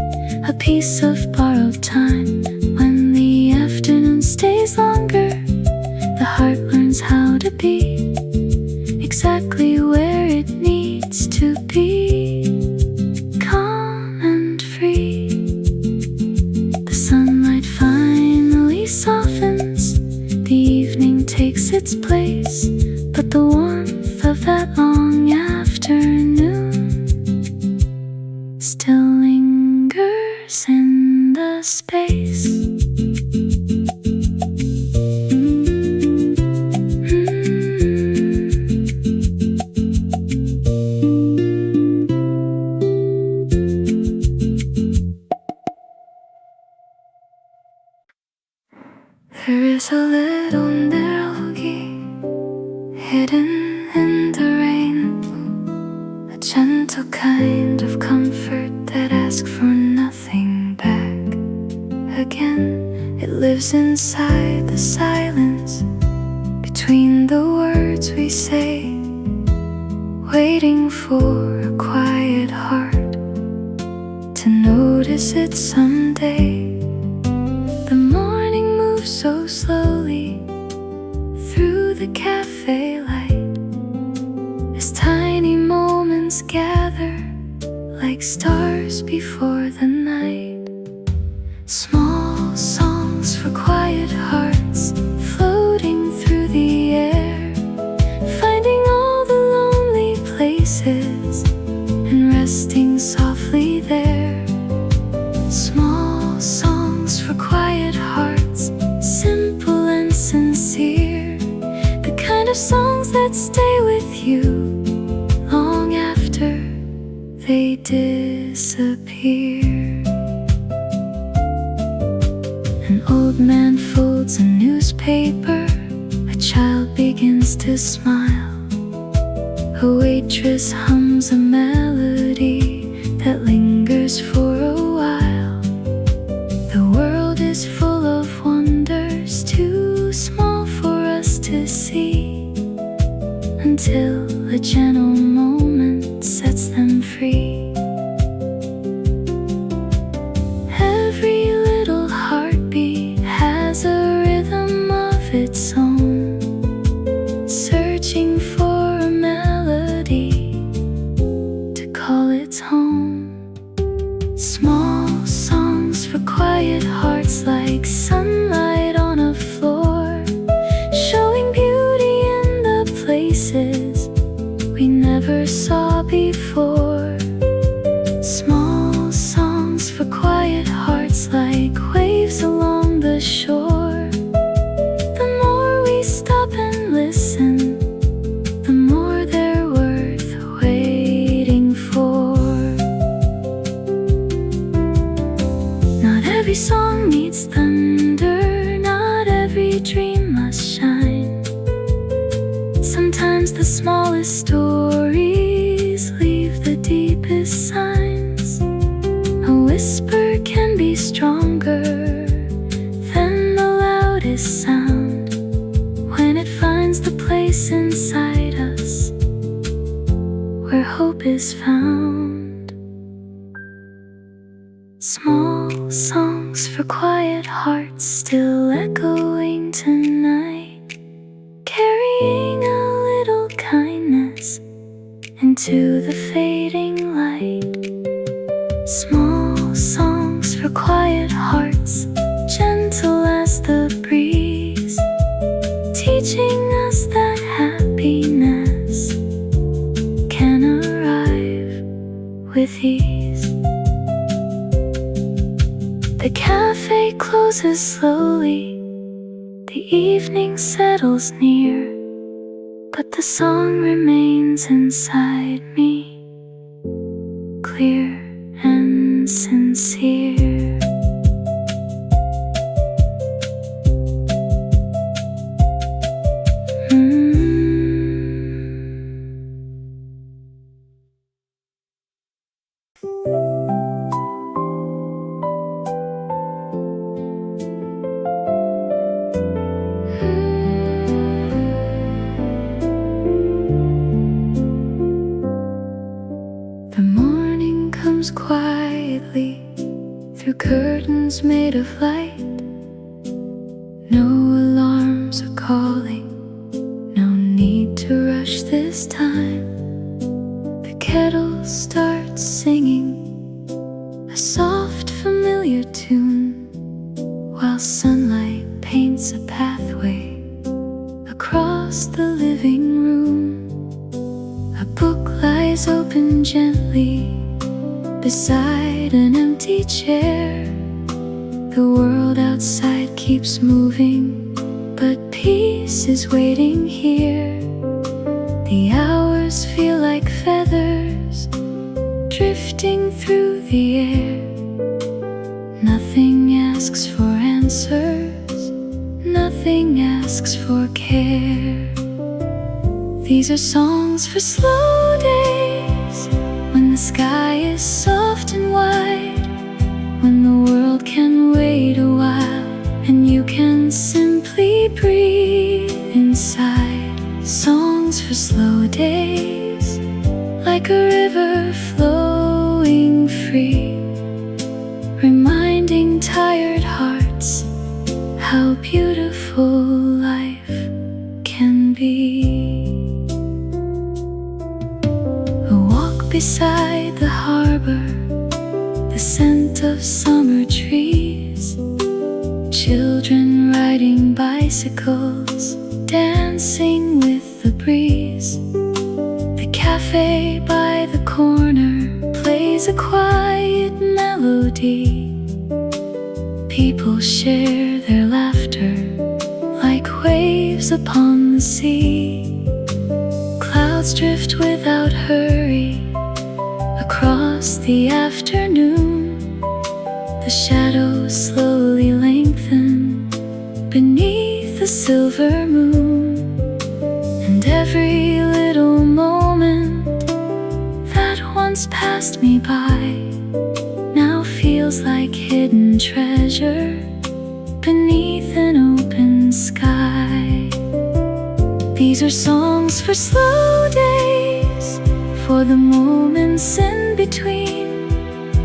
a piece of borrowed time. When the afternoon stays longer, the heart learns how to be exactly where it needs to be. gentle kind of comfort that asks for nothing back. Again, it lives inside the silence between the words we say, waiting for a quiet heart to notice it someday. The morning moves so slowly through the cafe light as tiny moments gather like stars before the night. Small songs for quiet hearts floating through the air, finding all the lonely places and resting softly there. Small songs for quiet hearts, simple and sincere, the kind of songs that stay with you long after they disappear. An old man folds a newspaper, a child begins to smile, a waitress hums a melody that lingers for a while. The world is full of wonders, too small for us to see, until a gentle moment sets them free. Every little heartbeat has a rhythm of its own, searching for a melody to call its home. Small songs for quiet hearts, like sunlight on a floor, showing beauty in the places we never saw before. Small songs for quiet hearts, like waves along the shore. The more we stop and listen, the more they're worth waiting for. Not every song needs thunder, not every dream must shine. Sometimes the smallest stories leave the deepest signs. A whisper can be stronger than the loudest sound when it finds the place inside us where hope is found. Small songs for quiet hearts, still echoing tonight, carrying a little kindness into the fading light. Small songs for quiet hearts, gentle as the breeze, teaching us that happiness can arrive with ease. The cafe closes slowly, the evening settles near, but the song remains inside me, clear and sincere. The morning comes quietly through curtains made of light. No alarms are calling, no need to rush this time. The kettle starts singing a soft familiar tune, while sunlight paints a pathway across the living room. A book lies open gently beside an empty chair. The world outside keeps moving, but peace is waiting here. The hours feel like feathers drifting through the air. Nothing asks for answers, nothing asks for care. These are songs for slow days when like a river flowing free, reminding tired hearts how beautiful life can be. A walk beside the harbor, the scent of summer trees, children riding bicycles, dancing with the breeze. The cafe by the corner plays a quiet melody. People share their laughter like waves upon the sea. Clouds drift without hurry across the afternoon. The shadows slowly lengthen beneath the silver moon. And every little moment that once passed me by now feels like hidden treasure beneath an open sky. These are songs for slow days, for the moments in between,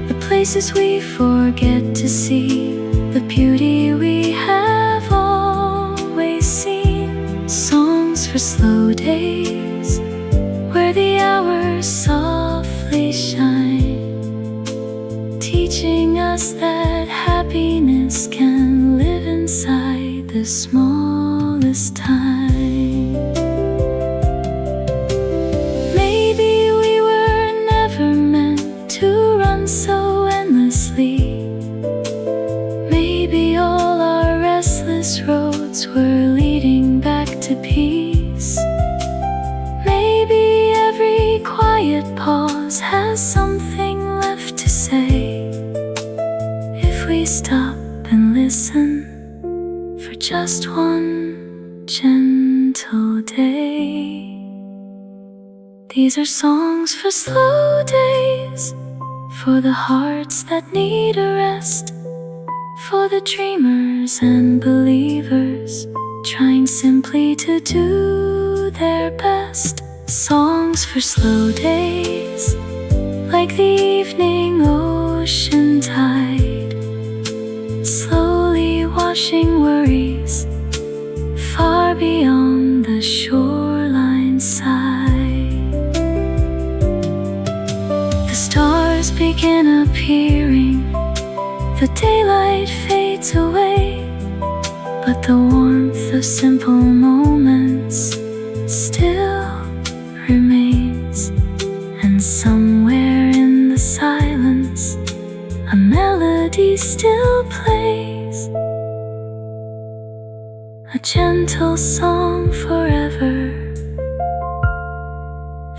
the places we forget to see, the beauty we have always seen. Songs for slow days, where the hours softly shine, teaching us that happiness can live inside the smallest time. Maybe we were never meant to run so endlessly. Maybe all our restless roads were leading back to peace. Maybe every quiet pause has something left to say, if we stop and listen for just one gentle day. These are songs for slow days, for the hearts that need a rest, for the dreamers and believers trying simply to do their best. Songs for slow days, like the evening ocean tide, slowly washing worries far beyond the shoreline side. The stars begin appearing, the daylight fades away, but the warmth of simple moments still remains. And somewhere in the silence, a melody still plays, a gentle song forever,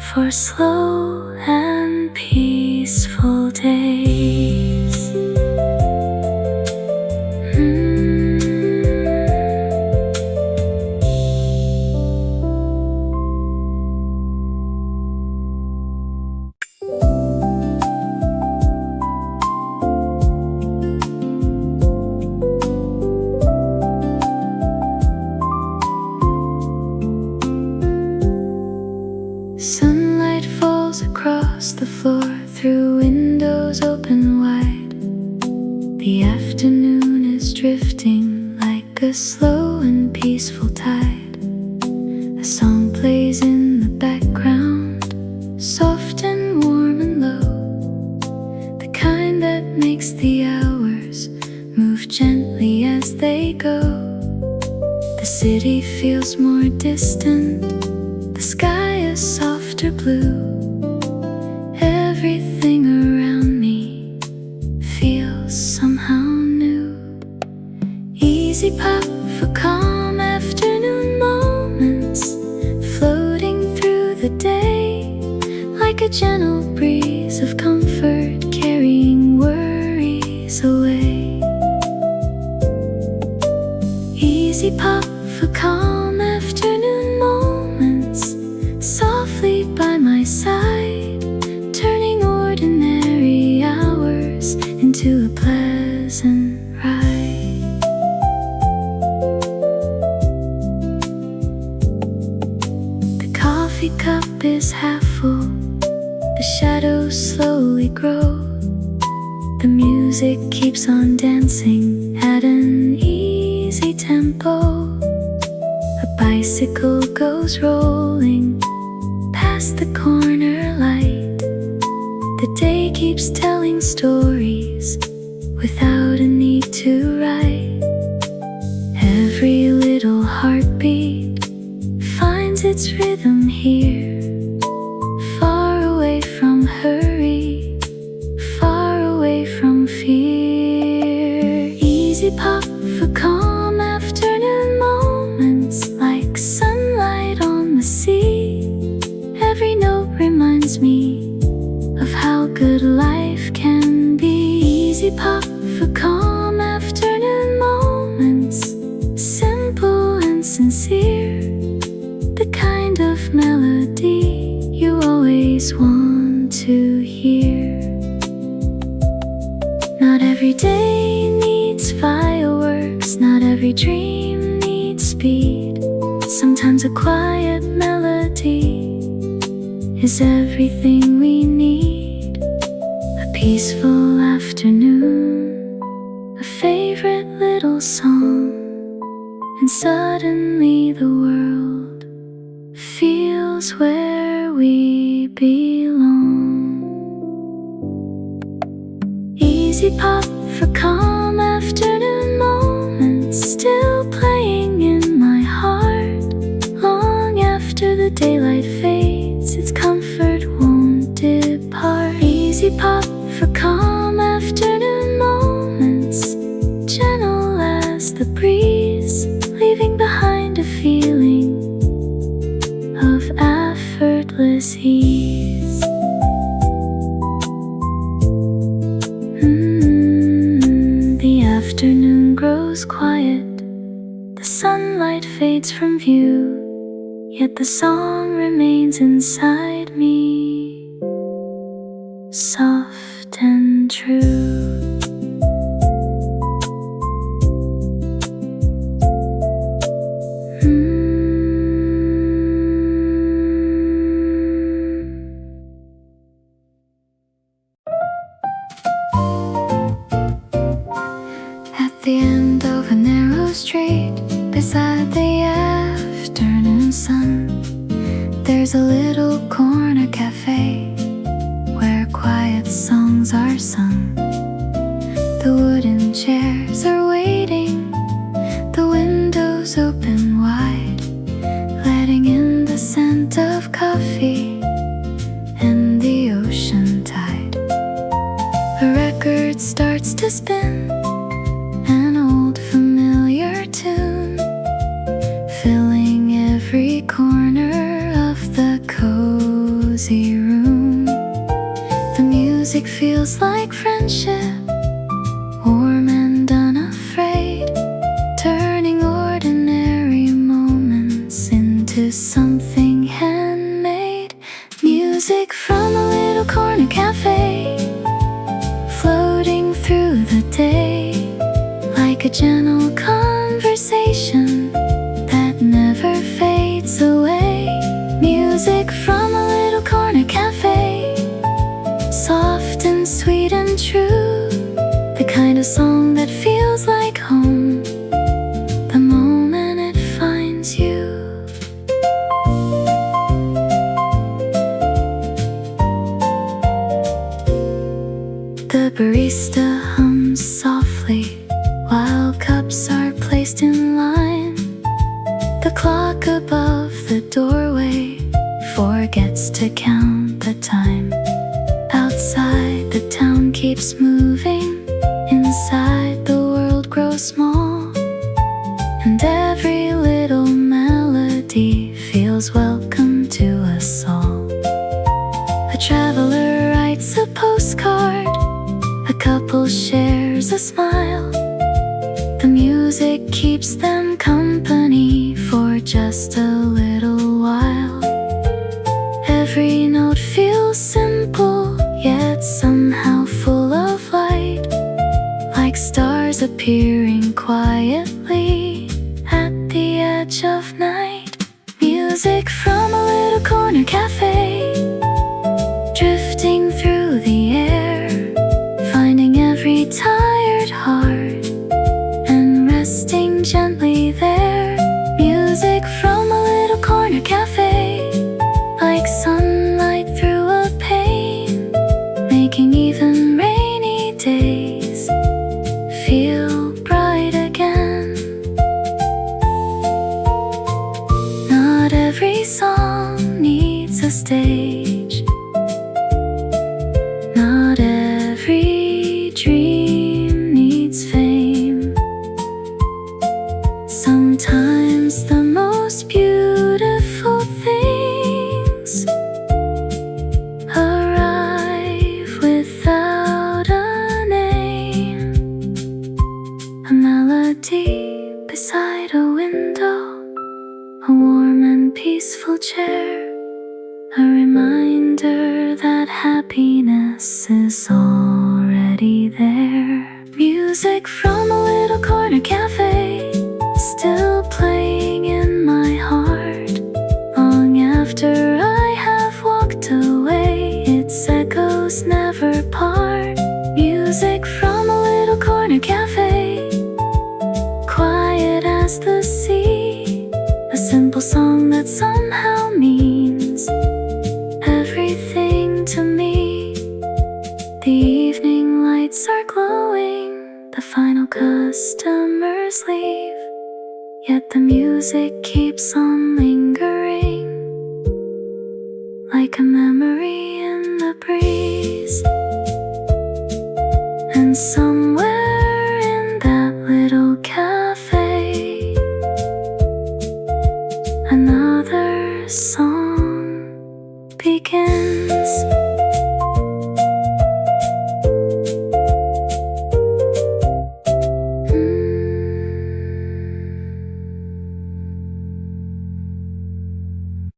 for slow and peaceful days. Sunlight falls across the floor through windows open wide. The afternoon is drifting like a slow and peaceful tide. A song plays in the background, soft and warm and low, the kind that makes the hours move gently as they go. The city feels more distant, the sky is softer blue. Everything around me feels somehow new. Easy pop for calm afternoon moments, floating through the day like a gentle breeze of comfort, carrying worries away. Easy pop for calm afternoon moments, softly by my side, turning ordinary hours into a pleasant ride. The coffee cup is half full, shadows slowly grow. The music keeps on dancing at an easy tempo. A bicycle goes rolling past the corner light. The day keeps telling stories without a need to write. Every little heartbeat finds its rhythm here, far away from hurry, far away from fear. Easy pop for calm afternoon moments, like sunlight on the sea. Every note reminds me of how good life can be. Easy pop for calm afternoon moments, simple and sincere, the kind of melody you always want to hear. Not every day needs fireworks, not every dream needs speed. Sometimes a quiet melody is everything we need. A peaceful afternoon, a favorite little song, and suddenly the world feels where we belong. Easy pop for calm afternoon moments, still playing in my heart. Long after the daylight fades, its comfort won't depart. Easy pop for calm afternoon moments, gentle as the breeze, leaving behind a feeling of effortless ease. The afternoon grows quiet, the sunlight fades from view, yet the song remains inside me, soft and true. At the end of a narrow street, beside the afternoon sun, there's a little corner cafe where quiet songs are sung. The wooden chairs are waiting, the windows open wide, letting in the scent of coffee and the ocean tide. A record starts to spin, an old familiar tune, filling every corner of the cozy room. The music feels like friendship, warm and unafraid, turning ordinary moments into something handmade. Music from a little corner cafe, floating through the day, like a gentle conversation that never fades away. Music from a little corner cafe, soft and sweet and true, the kind of song that feels like home the moment it finds you. The barista hums softly while cups are placed in line. The clock above the doorway forgets to count the time. Outside, the town keeps moving. Inside, the world grows small, and every little melody feels welcome to us all. A traveler writes a postcard, a couple shares a smile. The music keeps them company for just a little while. Every note feels simple, yet somehow full of light, like stars appearing quietly at the edge of night. Music from a little corner cafe, drifting walking through the air, finding every tired heart and resting gently there. Music from a little corner cafe, like sunlight through a pane, making even rainy days feel bright again. Not every song needs a stage, not every dream needs fame. Sometimes the most beautiful things arrive without a name. A melody beside a window, a warm and peaceful chair, a reminder that happiness is already there. Music from a little corner cafe, still playing in my heart. Long after I have walked away, its echoes never part. Music from a little corner cafe, quiet as the sea, a simple song that somehow means everything to me. The evening lights are glowing, the final customers leave, yet the music keeps on leaving.